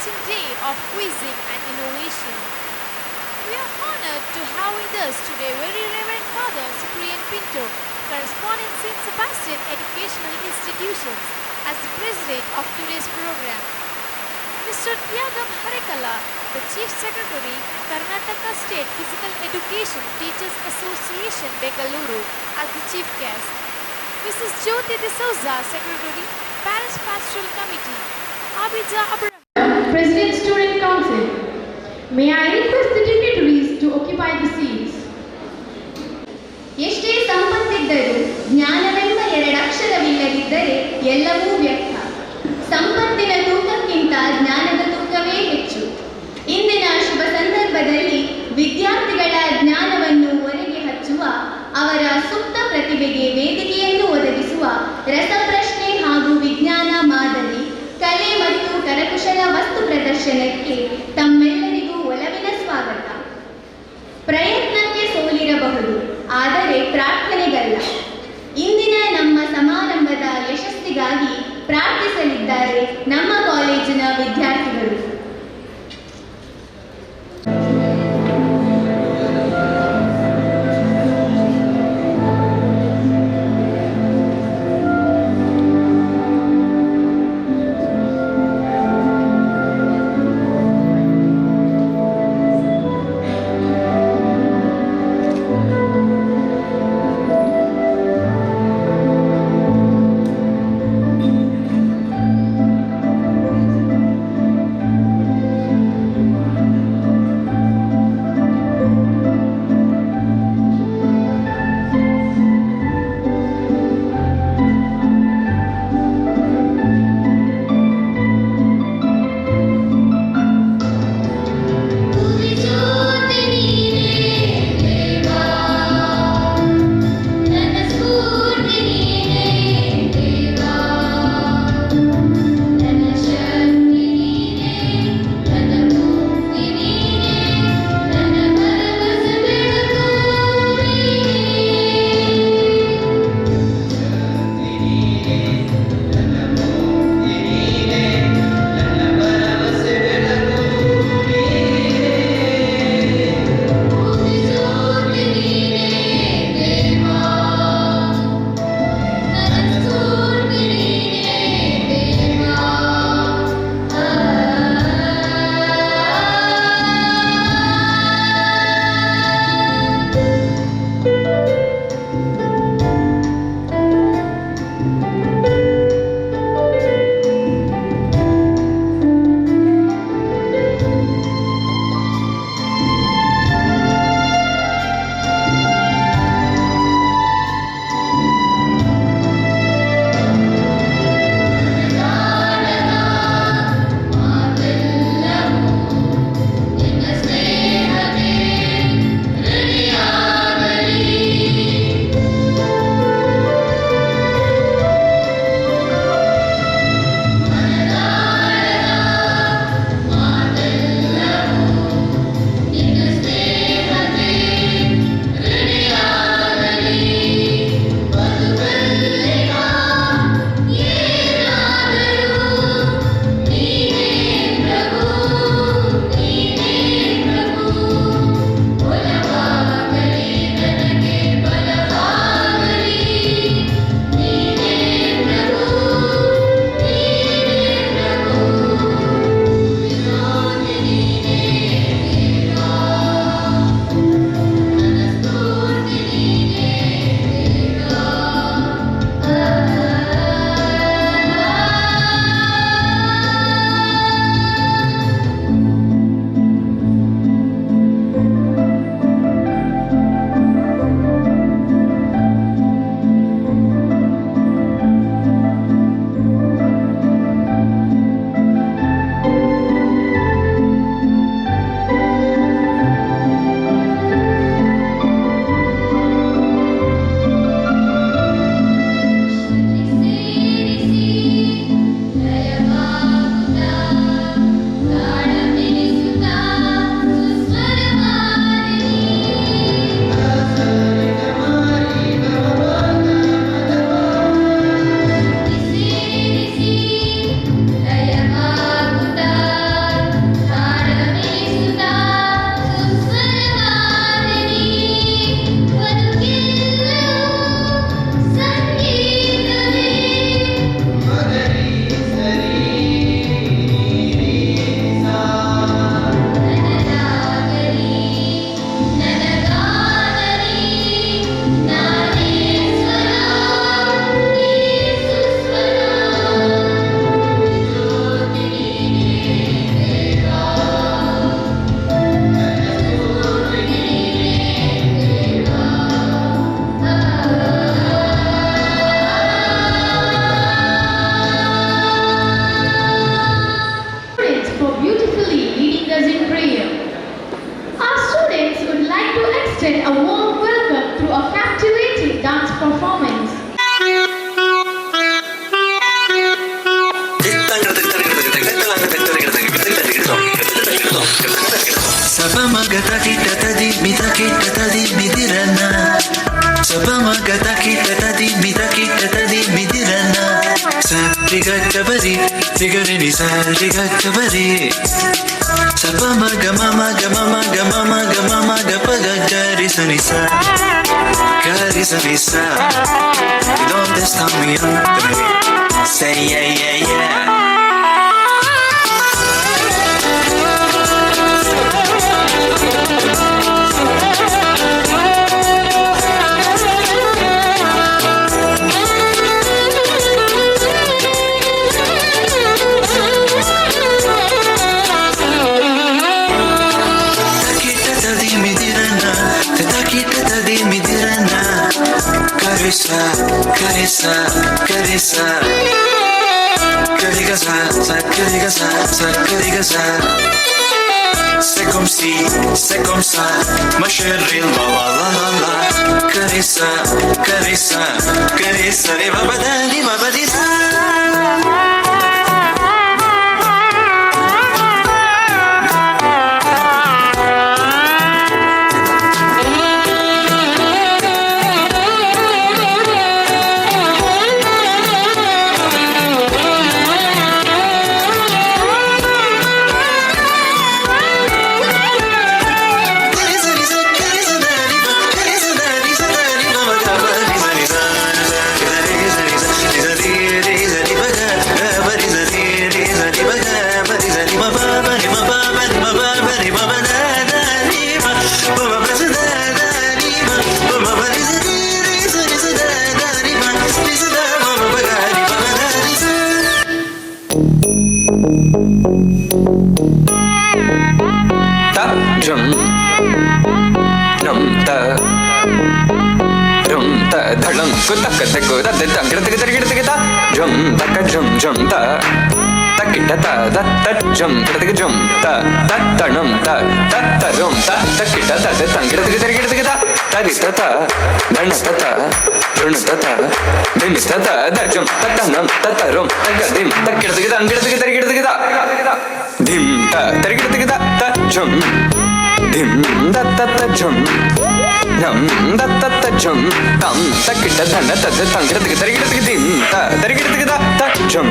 International Day of Quizzing and Innovation. We are honored to have with us today Very Reverend Father Cyprian Pinto, correspondent St. Sebastian Educational Institutions, as the president of today's program. Mr. Tyagam Harekala, the Chief Secretary, Karnataka State Physical Education Teachers Association, Bengaluru, as the chief guest. Mrs. Jyoti D'Souza, Secretary, Parents Pastoral Committee, Abija Abraham, President Student Council. May I request the dignitaries to occupy the seats. ಎಷ್ಟೇ ಸಂಪತ್ತಿದ್ದರೂ ಜ್ಞಾನವೆಂಬ ಎರಡಕ್ಷರವಿಲ್ಲದಿದ್ದರೆ ಎಲ್ಲವೂ ವ್ಯರ್ಥ. ಸಂಪತ್ತಿನ ತೂಕಕ್ಕಿಂತ ಜ್ಞಾನದ ತೂಕವೇ ಹೆಚ್ಚು. ಇಂದಿನ ಶುಭ ಸಂದರ್ಭದಲ್ಲಿ ವಿದ್ಯಾರ್ಥಿಗಳ ಜ್ಞಾನವನ್ನು ಹೊರಗೆ ಹಚ್ಚುವ, ಅವರ ಸುಪ್ತ ಪ್ರತಿಭೆಗೆ ವೇದಿಕೆಯನ್ನು ಒದಗಿಸುವ ರಸಪ್ರಶ್ನೆ ಹಾಗೂ ವಿಜ್ಞಾನ ಮಾದರಿ, ಕಲೆ ಮತ್ತು ಕರಕುಶಲ ವಸ್ತು ಪ್ರದರ್ಶನಕ್ಕೆ ತಮ್ಮೆಲ್ಲರಿಗೂ ಒಲವಿನ ಸ್ವಾಗತ. ಪ್ರಯತ್ನಕ್ಕೆ ಸೋಲಿರಬಹುದು, ಆದರೆ ಪ್ರಾರ್ಥನೆಗಲ್ಲ. ಇಂದಿನ ನಮ್ಮ ಸಮಾರಂಭದ ಯಶಸ್ಸಿಗಾಗಿ ಪ್ರಾರ್ಥಿಸಲಿದ್ದಾರೆ ನಮ್ಮ ಕಾಲೇಜಿನ ವಿದ್ಯಾರ್ಥಿಗಳು. us in prayer. Our students would like to extend a warm welcome through a captivating dance performance. Sapamagata kita tadi mita kita tadi midirana. Sapamagata kita tadi mita kita tadi midirana. Sarigata bari, sigarini sarigata-bari. Sapamagama gama gama gama gapaga garisanisa. Garisanisa. ¿Dónde está mi hombre? Say yeah yeah yeah. Carissa, carissa, carissa. Carigasa, carigasa, carigasa. C'est comme ça, ma chérie, la la la la. Carissa, carissa, carissa. Et va badali, va badisa. धड़म कुतक तक दद तंगड़ तक तरिगड़ तक ता झम तक झम झम ता तकिट ता दत झम तक झम ता तणम ता तरम ता तकिट ता दद तंगड़ तक तरिगड़ तक ता तरि ता धण ता ऋण ता दिन ता दजम ततनम ततरम तगदिम तकिट तक तंगड़ तक तरिगड़ तक ता धिम ता तरिगड़ तक ता झम धिम दत झम नम दत्त झम तम तकिट धन तद तंगड़ तक तरिगड़ तक दिम ता तरिगड़ तक ता झम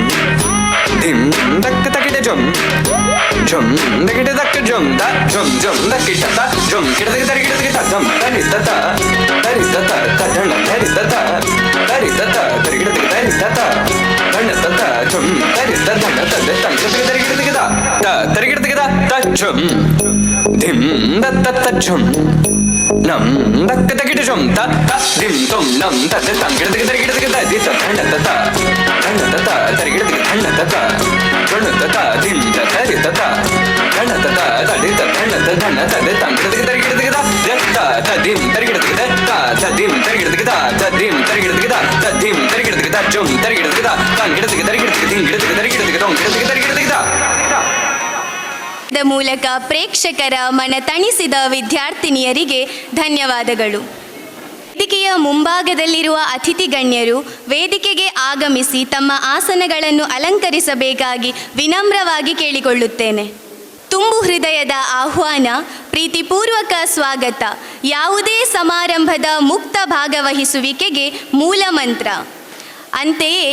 दिम तक तकिट झम झम तकिट तक झम ता झम झम तकिट ता झम किट तक तरिगड़ तक ता झम तरि तता धन तरि तता तरिगड़ तक तरि तता धन तता झम तरि धन तद तंगड़ तक तरिगड़ तक ता तरिगड़ तक ता झम दिम दत्त झम नम दक्क तकिट झम ता दिम तुम नम तद तंगड़ तक तरिगड़ तक ता दित धन तता तरिगड़ तक धन तता झण तता दिम तरि तता धन तता तदित धन धन तद तंगड़ तक तरिगड़ तक ता तदिम तरिगड़ तक ता तदिम तरिगड़ तक ता तदिम तरिगड़ तक ता तदिम तरिगड़ तक ता झम तरिगड़ तक ता तंगड़ तक तरिगड़ तक दिंगड़ तक तरिगड़ तक तंगड़ तक तरिगड़ तक ता ದ ಮೂಲಕ ಪ್ರೇಕ್ಷಕರ ಮನ ತಣಿಸಿದ ವಿದ್ಯಾರ್ಥಿನಿಯರಿಗೆ ಧನ್ಯವಾದಗಳು. ವೇದಿಕೆಯ ಮುಂಭಾಗದಲ್ಲಿರುವ ಅತಿಥಿ ಗಣ್ಯರು ವೇದಿಕೆಗೆ ಆಗಮಿಸಿ ತಮ್ಮ ಆಸನಗಳನ್ನು ಅಲಂಕರಿಸಬೇಕಾಗಿ ವಿನಮ್ರವಾಗಿ ಕೇಳಿಕೊಳ್ಳುತ್ತೇನೆ. ತುಂಬು ಹೃದಯದ ಆಹ್ವಾನ, ಪ್ರೀತಿಪೂರ್ವಕ ಸ್ವಾಗತ, ಯಾವುದೇ ಸಮಾರಂಭದ ಮುಕ್ತ ಭಾಗವಹಿಸುವಿಕೆಗೆ ಮೂಲ ಮಂತ್ರ. ಅಂತೆಯೇ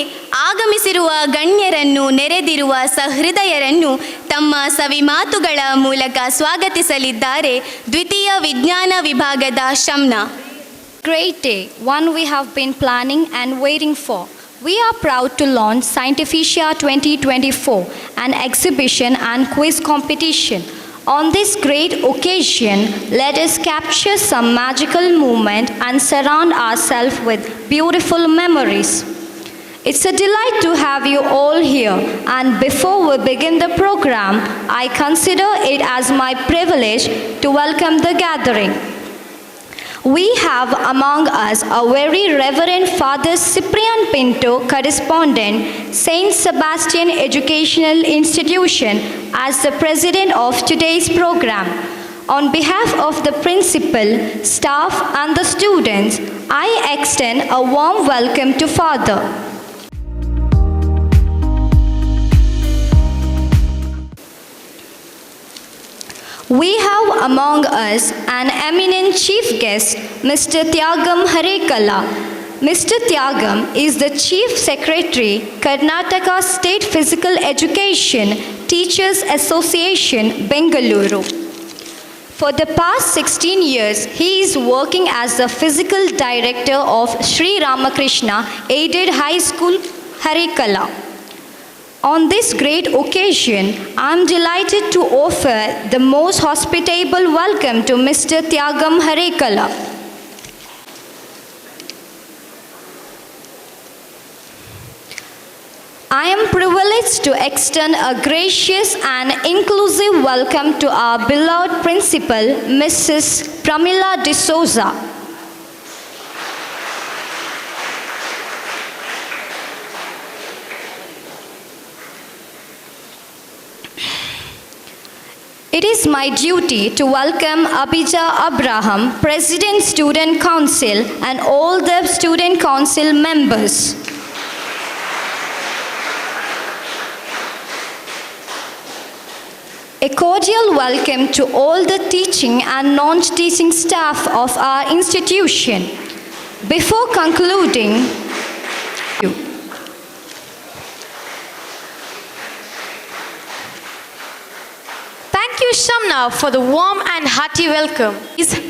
ಆಗಮಿಸಿರುವ ಗಣ್ಯರನ್ನು, ನೆರೆದಿರುವ ಸಹೃದಯರನ್ನು ತಮ್ಮ ಸವಿ ಮಾತುಗಳ ಮೂಲಕ ಸ್ವಾಗತಿಸಲಿದ್ದಾರೆ ದ್ವಿತೀಯ ವಿಜ್ಞಾನ ವಿಭಾಗದ Shamna. Great day, one we have been planning and waiting for. We are proud to launch Scientificia 2024, an exhibition and quiz competition. On this great occasion, let us capture some magical moment and surround ourselves with beautiful memories. It's a delight to have you all here, and before we begin the program, I consider it as my privilege to welcome the gathering. We have among us a very Reverend Father Cyprian Pinto, correspondent, Saint Sebastian Educational Institution, as the president of today's program. On behalf of the principal, staff and the students, I extend a warm welcome to Father. We have among us an eminent chief guest, Mr. Tyagam Harekala. Mr. Tyagam is the Chief Secretary, Karnataka State Physical Education Teachers Association, Bengaluru. For the past 16 years, he is working as the Physical Director of Sri Ramakrishna Aided High School, Harekala. On this great occasion, I am delighted to offer the most hospitable welcome to Mr. Tyagam Harekala. I am privileged to extend a gracious and inclusive welcome to our beloved principal, Mrs. Pramila D'Souza. It is my duty to welcome Abija Abraham, President Student Council, and all the Student Council members. A cordial welcome to all the teaching and non-teaching staff of our institution. Before concluding, Thank you, Shamna, for the warm and hearty welcome.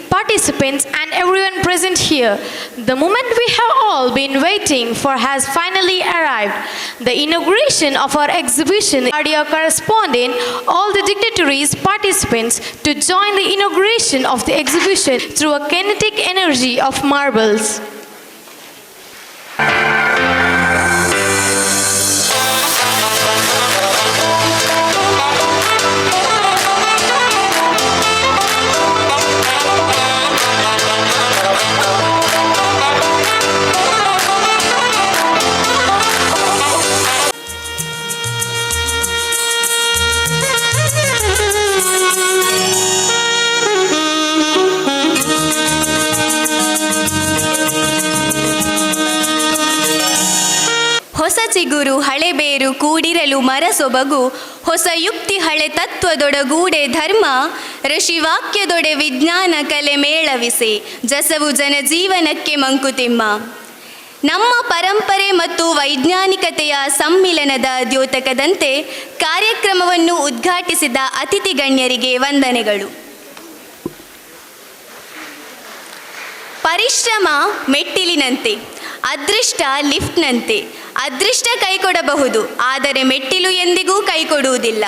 Participants and everyone present here, the moment we have all been waiting for has finally arrived. The inauguration of our exhibition. Our correspondent, all the dignitaries, participants to join the inauguration of the exhibition through a kinetic energy of marbles. ಹೊಸ ಚಿಗುರು ಹಳೆ ಬೇರು ಕೂಡಿರಲು ಮರ ಸೊಬಗು, ಹೊಸ ಯುಕ್ತಿ ಹಳೆ ತತ್ವದೊಡಗೂಡೆ ಧರ್ಮ, ಋಷಿವಾಕ್ಯದೊಡೆ ವಿಜ್ಞಾನ ಕಲೆ ಮೇಳವಿಸೆ, ಜಸವು ಜನಜೀವನಕ್ಕೆ ಮಂಕುತಿಮ್ಮ. ನಮ್ಮ ಪರಂಪರೆ ಮತ್ತು ವೈಜ್ಞಾನಿಕತೆಯ ಸಮ್ಮಿಲನದ ದ್ಯೋತಕದಂತೆ ಕಾರ್ಯಕ್ರಮವನ್ನು ಉದ್ಘಾಟಿಸಿದ ಅತಿಥಿ ಗಣ್ಯರಿಗೆ ವಂದನೆಗಳು. ಪರಿಶ್ರಮ ಮೆಟ್ಟಿಲಿನಂತೆ, ಅದೃಷ್ಟ ಲಿಫ್ಟ್ನಂತೆ. ಅದೃಷ್ಟ ಕೈಕೊಡಬಹುದು, ಆದರೆ ಮೆಟ್ಟಿಲು ಎಂದಿಗೂ ಕೈಕೊಡುವುದಿಲ್ಲ.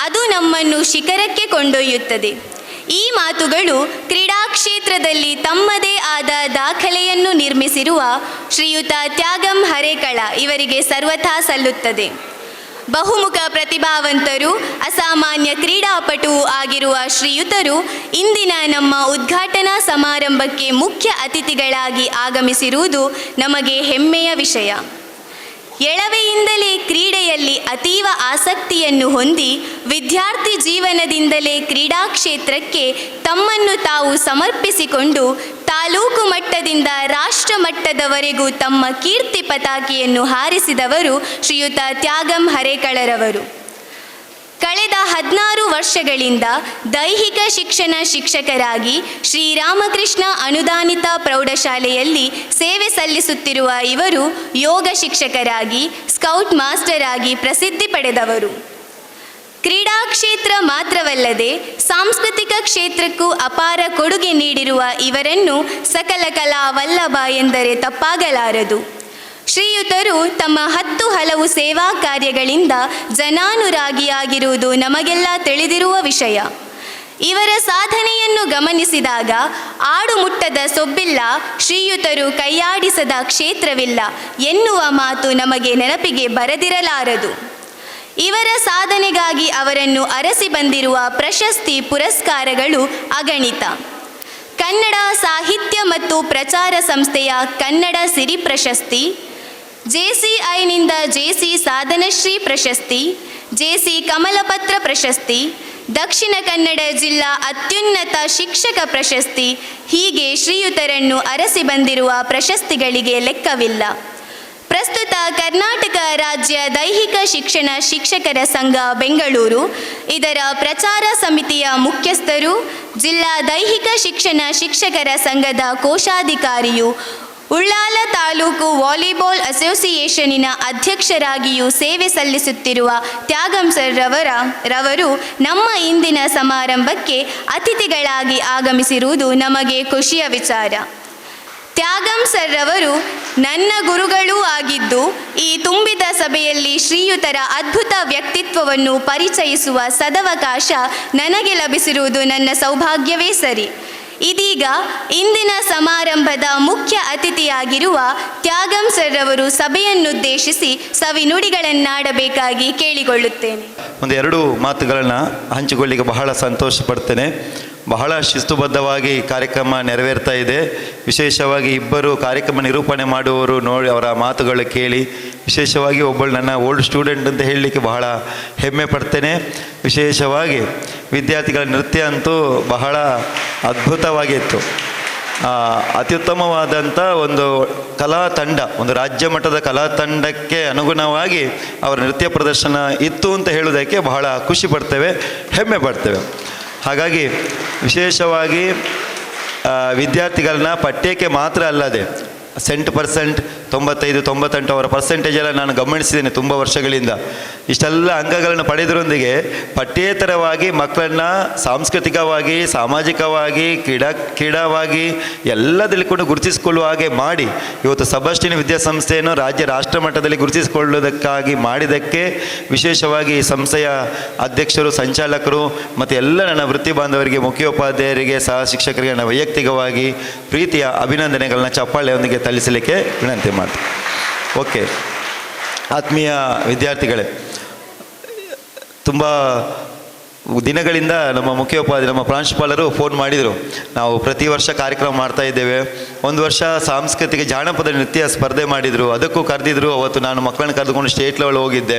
ಅದು ನಮ್ಮನ್ನು ಶಿಖರಕ್ಕೆ ಕೊಂಡೊಯ್ಯುತ್ತದೆ. ಈ ಮಾತುಗಳು ಕ್ರೀಡಾ ಕ್ಷೇತ್ರದಲ್ಲಿ ತಮ್ಮದೇ ಆದ ದಾಖಲೆಯನ್ನು ನಿರ್ಮಿಸಿರುವ ಶ್ರೀಯುತ ತ್ಯಾಗಂ ಹರೇಕಳ ಇವರಿಗೆ ಸರ್ವಥಾ ಸಲ್ಲುತ್ತದೆ. ಬಹುಮುಖ ಪ್ರತಿಭಾವಂತರು, ಅಸಾಮಾನ್ಯ ಕ್ರೀಡಾಪಟು ಆಗಿರುವ ಶ್ರೀಯುತರು ಇಂದಿನ ನಮ್ಮ ಉದ್ಘಾಟನಾ ಸಮಾರಂಭಕ್ಕೆ ಮುಖ್ಯ ಅತಿಥಿಗಳಾಗಿ ಆಗಮಿಸಿರುವುದು ನಮಗೆ ಹೆಮ್ಮೆಯ ವಿಷಯ. ಎಳವೆಯಿಂದಲೇ ಕ್ರೀಡೆಯಲ್ಲಿ ಅತೀವ ಆಸಕ್ತಿಯನ್ನು ಹೊಂದಿ ವಿದ್ಯಾರ್ಥಿ ಜೀವನದಿಂದಲೇ ಕ್ರೀಡಾ ಕ್ಷೇತ್ರಕ್ಕೆ ತಮ್ಮನ್ನು ತಾವು ಸಮರ್ಪಿಸಿಕೊಂಡು ತಾಲೂಕು ಮಟ್ಟದಿಂದ ರಾಷ್ಟ್ರ ಮಟ್ಟದವರೆಗೂ ತಮ್ಮ ಕೀರ್ತಿ ಪತಾಕೆಯನ್ನು ಹಾರಿಸಿದವರು ಶ್ರೀಯುತ ತ್ಯಾಗಂ ಹರೇಕಳರವರು. ಕಳೆದ 16 ವರ್ಷಗಳಿಂದ ದೈಹಿಕ ಶಿಕ್ಷಣ ಶಿಕ್ಷಕರಾಗಿ ಶ್ರೀರಾಮಕೃಷ್ಣ ಅನುದಾನಿತ ಪ್ರೌಢಶಾಲೆಯಲ್ಲಿ ಸೇವೆ ಸಲ್ಲಿಸುತ್ತಿರುವ ಇವರು ಯೋಗ ಶಿಕ್ಷಕರಾಗಿ, ಸ್ಕೌಟ್ ಮಾಸ್ಟರ್ ಆಗಿ ಪ್ರಸಿದ್ಧಿ ಪಡೆದವರು. ಕ್ರೀಡಾ ಕ್ಷೇತ್ರ ಮಾತ್ರವಲ್ಲದೆ ಸಾಂಸ್ಕೃತಿಕ ಕ್ಷೇತ್ರಕ್ಕೂ ಅಪಾರ ಕೊಡುಗೆ ನೀಡಿರುವ ಇವರನ್ನು ಸಕಲ ಕಲಾ ವಲ್ಲಭ ಎಂದರೆ ತಪ್ಪಾಗಲಾರದು. ಶ್ರೀಯುತರು ತಮ್ಮ 10 ಹಲವು ಸೇವಾ ಕಾರ್ಯಗಳಿಂದ ಜನಾನುರಾಗಿಯಾಗಿರುವುದು ನಮಗೆಲ್ಲ ತಿಳಿದಿರುವ ವಿಷಯ. ಇವರ ಸಾಧನೆಯನ್ನು ಗಮನಿಸಿದಾಗ ಆಡುಮುಟ್ಟದ ಸೊಬ್ಬಿಲ್ಲ, ಶ್ರೀಯುತರು ಕೈಯಾಡಿಸದ ಕ್ಷೇತ್ರವಿಲ್ಲ ಎನ್ನುವ ಮಾತು ನಮಗೆ ನೆನಪಿಗೆ ಬರದಿರಲಾರದು. ಇವರ ಸಾಧನೆಗಾಗಿ ಅವರನ್ನು ಅರಸಿ ಬಂದಿರುವ ಪ್ರಶಸ್ತಿ ಪುರಸ್ಕಾರಗಳು ಅಗಣಿತ. ಕನ್ನಡ ಸಾಹಿತ್ಯ ಮತ್ತು ಪ್ರಚಾರ ಸಂಸ್ಥೆಯ ಕನ್ನಡ ಸಿರಿ ಪ್ರಶಸ್ತಿ, JCIನಿಂದ JC ಸಾಧನಶ್ರೀ ಪ್ರಶಸ್ತಿ, JC ಕಮಲಪತ್ರ ಪ್ರಶಸ್ತಿ, ದಕ್ಷಿಣ ಕನ್ನಡ ಜಿಲ್ಲಾ ಅತ್ಯುನ್ನತ ಶಿಕ್ಷಕ ಪ್ರಶಸ್ತಿ, ಹೀಗೆ ಶ್ರೀಯುತರನ್ನು ಅರಸಿ ಬಂದಿರುವ ಪ್ರಶಸ್ತಿಗಳಿಗೆ ಲೆಕ್ಕವಿಲ್ಲ. ಪ್ರಸ್ತುತ ಕರ್ನಾಟಕ ರಾಜ್ಯ ದೈಹಿಕ ಶಿಕ್ಷಣ ಶಿಕ್ಷಕರ ಸಂಘ ಬೆಂಗಳೂರು ಇದರ ಪ್ರಚಾರ ಸಮಿತಿಯ ಮುಖ್ಯಸ್ಥರು, ಜಿಲ್ಲಾ ದೈಹಿಕ ಶಿಕ್ಷಣ ಶಿಕ್ಷಕರ ಸಂಘದ ಕೋಶಾಧಿಕಾರಿಯು, ಉಳ್ಳಾಲ ತಾಲೂಕು ವಾಲಿಬಾಲ್ ಅಸೋಸಿಯೇಷನಿನ ಅಧ್ಯಕ್ಷರಾಗಿಯೂ ಸೇವೆ ಸಲ್ಲಿಸುತ್ತಿರುವ ತ್ಯಾಗಂ ಸರ್ ರವರು ನಮ್ಮ ಇಂದಿನ ಸಮಾರಂಭಕ್ಕೆ ಅತಿಥಿಗಳಾಗಿ ಆಗಮಿಸಿರುವುದು ನಮಗೆ ಖುಷಿಯ ವಿಚಾರ. ತ್ಯಾಗಂ ಸರ್ ರವರು ನನ್ನ ಗುರುಗಳೂ ಆಗಿದ್ದು, ಈ ತುಂಬಿದ ಸಭೆಯಲ್ಲಿ ಶ್ರೀಯುತರ ಅದ್ಭುತ ವ್ಯಕ್ತಿತ್ವವನ್ನು ಪರಿಚಯಿಸುವ ಸದವಕಾಶ ನನಗೆ ಲಭಿಸಿರುವುದು ನನ್ನ ಸೌಭಾಗ್ಯವೇ ಸರಿ. ಇದೀಗ ಇಂದಿನ ಸಮಾರಂಭದ ಮುಖ್ಯ ಅತಿಥಿಯಾಗಿರುವ ತ್ಯಾಗಂ ಸರ್ ರವರು ಸಭೆಯನ್ನುದ್ದೇಶಿಸಿ ಸವಿನುಡಿಗಳನ್ನಾಡಬೇಕಾಗಿ ಕೇಳಿಕೊಳ್ಳುತ್ತೇನೆ. ಒಂದು 2 ಮಾತುಗಳನ್ನು ಹಂಚಿಕೊಳ್ಳಿಕ್ಕೆ ಬಹಳ ಸಂತೋಷ ಪಡ್ತೇನೆ. ಬಹಳ ಶಿಸ್ತುಬದ್ಧವಾಗಿ ಕಾರ್ಯಕ್ರಮ ನೆರವೇರ್ತಾ ಇದೆ. ವಿಶೇಷವಾಗಿ ಇಬ್ಬರು ಕಾರ್ಯಕ್ರಮ ನಿರೂಪಣೆ ಮಾಡುವವರು ನೋಡಿ ಅವರ ಮಾತುಗಳು ಕೇಳಿ ವಿಶೇಷವಾಗಿ ಒಬ್ಬಳು ನನ್ನ ಓಲ್ಡ್ ಸ್ಟೂಡೆಂಟ್ ಅಂತ ಹೇಳಲಿಕ್ಕೆ ಬಹಳ ಹೆಮ್ಮೆ ಪಡ್ತೇನೆ. ವಿಶೇಷವಾಗಿ ವಿದ್ಯಾರ್ಥಿಗಳ ನೃತ್ಯ ಅಂತೂ ಬಹಳ ಅದ್ಭುತವಾಗಿತ್ತು. ಅತ್ಯುತ್ತಮವಾದಂಥ ಒಂದು ಕಲಾ ತಂಡ, ಒಂದು ರಾಜ್ಯ ಮಟ್ಟದ ಕಲಾ ತಂಡಕ್ಕೆ ಅನುಗುಣವಾಗಿ ಅವರ ನೃತ್ಯ ಪ್ರದರ್ಶನ ಇತ್ತು ಅಂತ ಹೇಳೋದಕ್ಕೆ ಬಹಳ ಖುಷಿ ಪಡ್ತೇವೆ, ಹೆಮ್ಮೆ ಪಡ್ತೇವೆ. ಹಾಗಾಗಿ ವಿಶೇಷವಾಗಿ ವಿದ್ಯಾರ್ಥಿಗಳನ್ನ ಪಠ್ಯಕ್ಕೆ ಮಾತ್ರ ಅಲ್ಲದೆ 95%, 98 ಅವರ ಪರ್ಸೆಂಟೇಜೆಲ್ಲ ನಾನು ಗಮನಿಸಿದ್ದೇನೆ ತುಂಬ ವರ್ಷಗಳಿಂದ. ಇಷ್ಟೆಲ್ಲ ಅಂಕಗಳನ್ನು ಪಡೆದರೊಂದಿಗೆ ಪಠ್ಯೇತರವಾಗಿ ಮಕ್ಕಳನ್ನು ಸಾಂಸ್ಕೃತಿಕವಾಗಿ, ಸಾಮಾಜಿಕವಾಗಿ, ಕ್ರೀಡಾವಾಗಿ ಎಲ್ಲದಲ್ಲಿ ಕೂಡ ಗುರುತಿಸಿಕೊಳ್ಳುವ ಹಾಗೆ ಮಾಡಿ ಇವತ್ತು ಸಬಸ್ಟಿನ್ ವಿದ್ಯಾಸಂಸ್ಥೆಯನ್ನು ರಾಜ್ಯ ರಾಷ್ಟ್ರ ಮಟ್ಟದಲ್ಲಿ ಗುರುತಿಸಿಕೊಳ್ಳುವುದಕ್ಕಾಗಿ ಮಾಡಿದ್ದಕ್ಕೆ ವಿಶೇಷವಾಗಿ ಈ ಸಂಸ್ಥೆಯ ಅಧ್ಯಕ್ಷರು, ಸಂಚಾಲಕರು ಮತ್ತು ಎಲ್ಲ ನನ್ನ ವೃತ್ತಿ ಬಾಂಧವರಿಗೆ, ಮುಖ್ಯೋಪಾಧ್ಯಾಯರಿಗೆ, ಸಹ ಶಿಕ್ಷಕರಿಗೆ ನನ್ನ ವೈಯಕ್ತಿಕವಾಗಿ ಪ್ರೀತಿಯ ಅಭಿನಂದನೆಗಳನ್ನ ಚಪ್ಪಾಳೆಯೊಂದಿಗೆ ಸಲ್ಲಿಸಲಿಕ್ಕೆ ವಿನಂತಿ ಮಾಡ್ತೀನಿ. ಓಕೆ, ಆತ್ಮೀಯ ವಿದ್ಯಾರ್ಥಿಗಳೇ, ತುಂಬ ದಿನಗಳಿಂದ ನಮ್ಮ ನಮ್ಮ ಪ್ರಾಂಶುಪಾಲರು ಫೋನ್ ಮಾಡಿದರು. ನಾವು ಪ್ರತಿ ವರ್ಷ ಕಾರ್ಯಕ್ರಮ ಮಾಡ್ತಾ ಇದ್ದೇವೆ. ಒಂದು ವರ್ಷ ಸಾಂಸ್ಕೃತಿಕ ಜಾನಪದ ನೃತ್ಯ ಸ್ಪರ್ಧೆ ಮಾಡಿದರು, ಅದಕ್ಕೂ ಕರೆದಿದ್ರು. ಅವತ್ತು ನಾನು ಮಕ್ಕಳನ್ನ ಕರೆದುಕೊಂಡು ಸ್ಟೇಟ್ ಲೆವೆಲ್ ಹೋಗಿದ್ದೆ,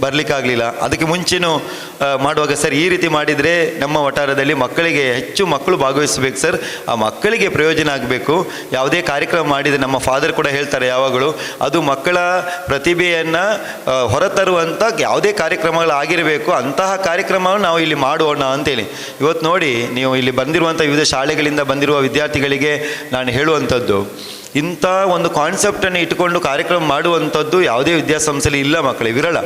ಬರಲಿಕ್ಕಾಗಲಿಲ್ಲ. ಅದಕ್ಕೆ ಮುಂಚೆನೂ ಮಾಡುವಾಗ ಸರ್ ಈ ರೀತಿ ಮಾಡಿದರೆ ನಮ್ಮ ವಠಾರದಲ್ಲಿ ಮಕ್ಕಳು ಭಾಗವಹಿಸಬೇಕು ಸರ್, ಆ ಮಕ್ಕಳಿಗೆ ಪ್ರಯೋಜನ ಆಗಬೇಕು. ಯಾವುದೇ ಕಾರ್ಯಕ್ರಮ ಮಾಡಿದರೆ ನಮ್ಮ ಫಾದರ್ ಕೂಡ ಹೇಳ್ತಾರೆ ಯಾವಾಗಲೂ, ಅದು ಮಕ್ಕಳ ಪ್ರತಿಭೆಯನ್ನು ಹೊರತರುವಂಥ ಯಾವುದೇ ಕಾರ್ಯಕ್ರಮಗಳಾಗಿರಬೇಕು. ಅಂತಹ ಕಾರ್ಯಕ್ರಮವನ್ನು ನಾವು ಇಲ್ಲಿ ಮಾಡೋಣ ಅಂತೇಳಿ ಇವತ್ತು ನೋಡಿ, ನೀವು ಇಲ್ಲಿ ಬಂದಿರುವಂಥ ವಿವಿಧ ಶಾಲೆಗಳಿಂದ ಬಂದಿರುವ ವಿದ್ಯಾರ್ಥಿಗಳಿಗೆ ನಾನು ಹೇಳುವಂಥದ್ದು, ಇಂಥ ಒಂದು ಕಾನ್ಸೆಪ್ಟನ್ನು ಇಟ್ಟುಕೊಂಡು ಕಾರ್ಯಕ್ರಮ ಮಾಡುವಂಥದ್ದು ಯಾವುದೇ ವಿದ್ಯಾಸಂಸ್ಥೆಯಲ್ಲಿ ಇಲ್ಲ ಮಕ್ಕಳೇ, ವಿರಳ.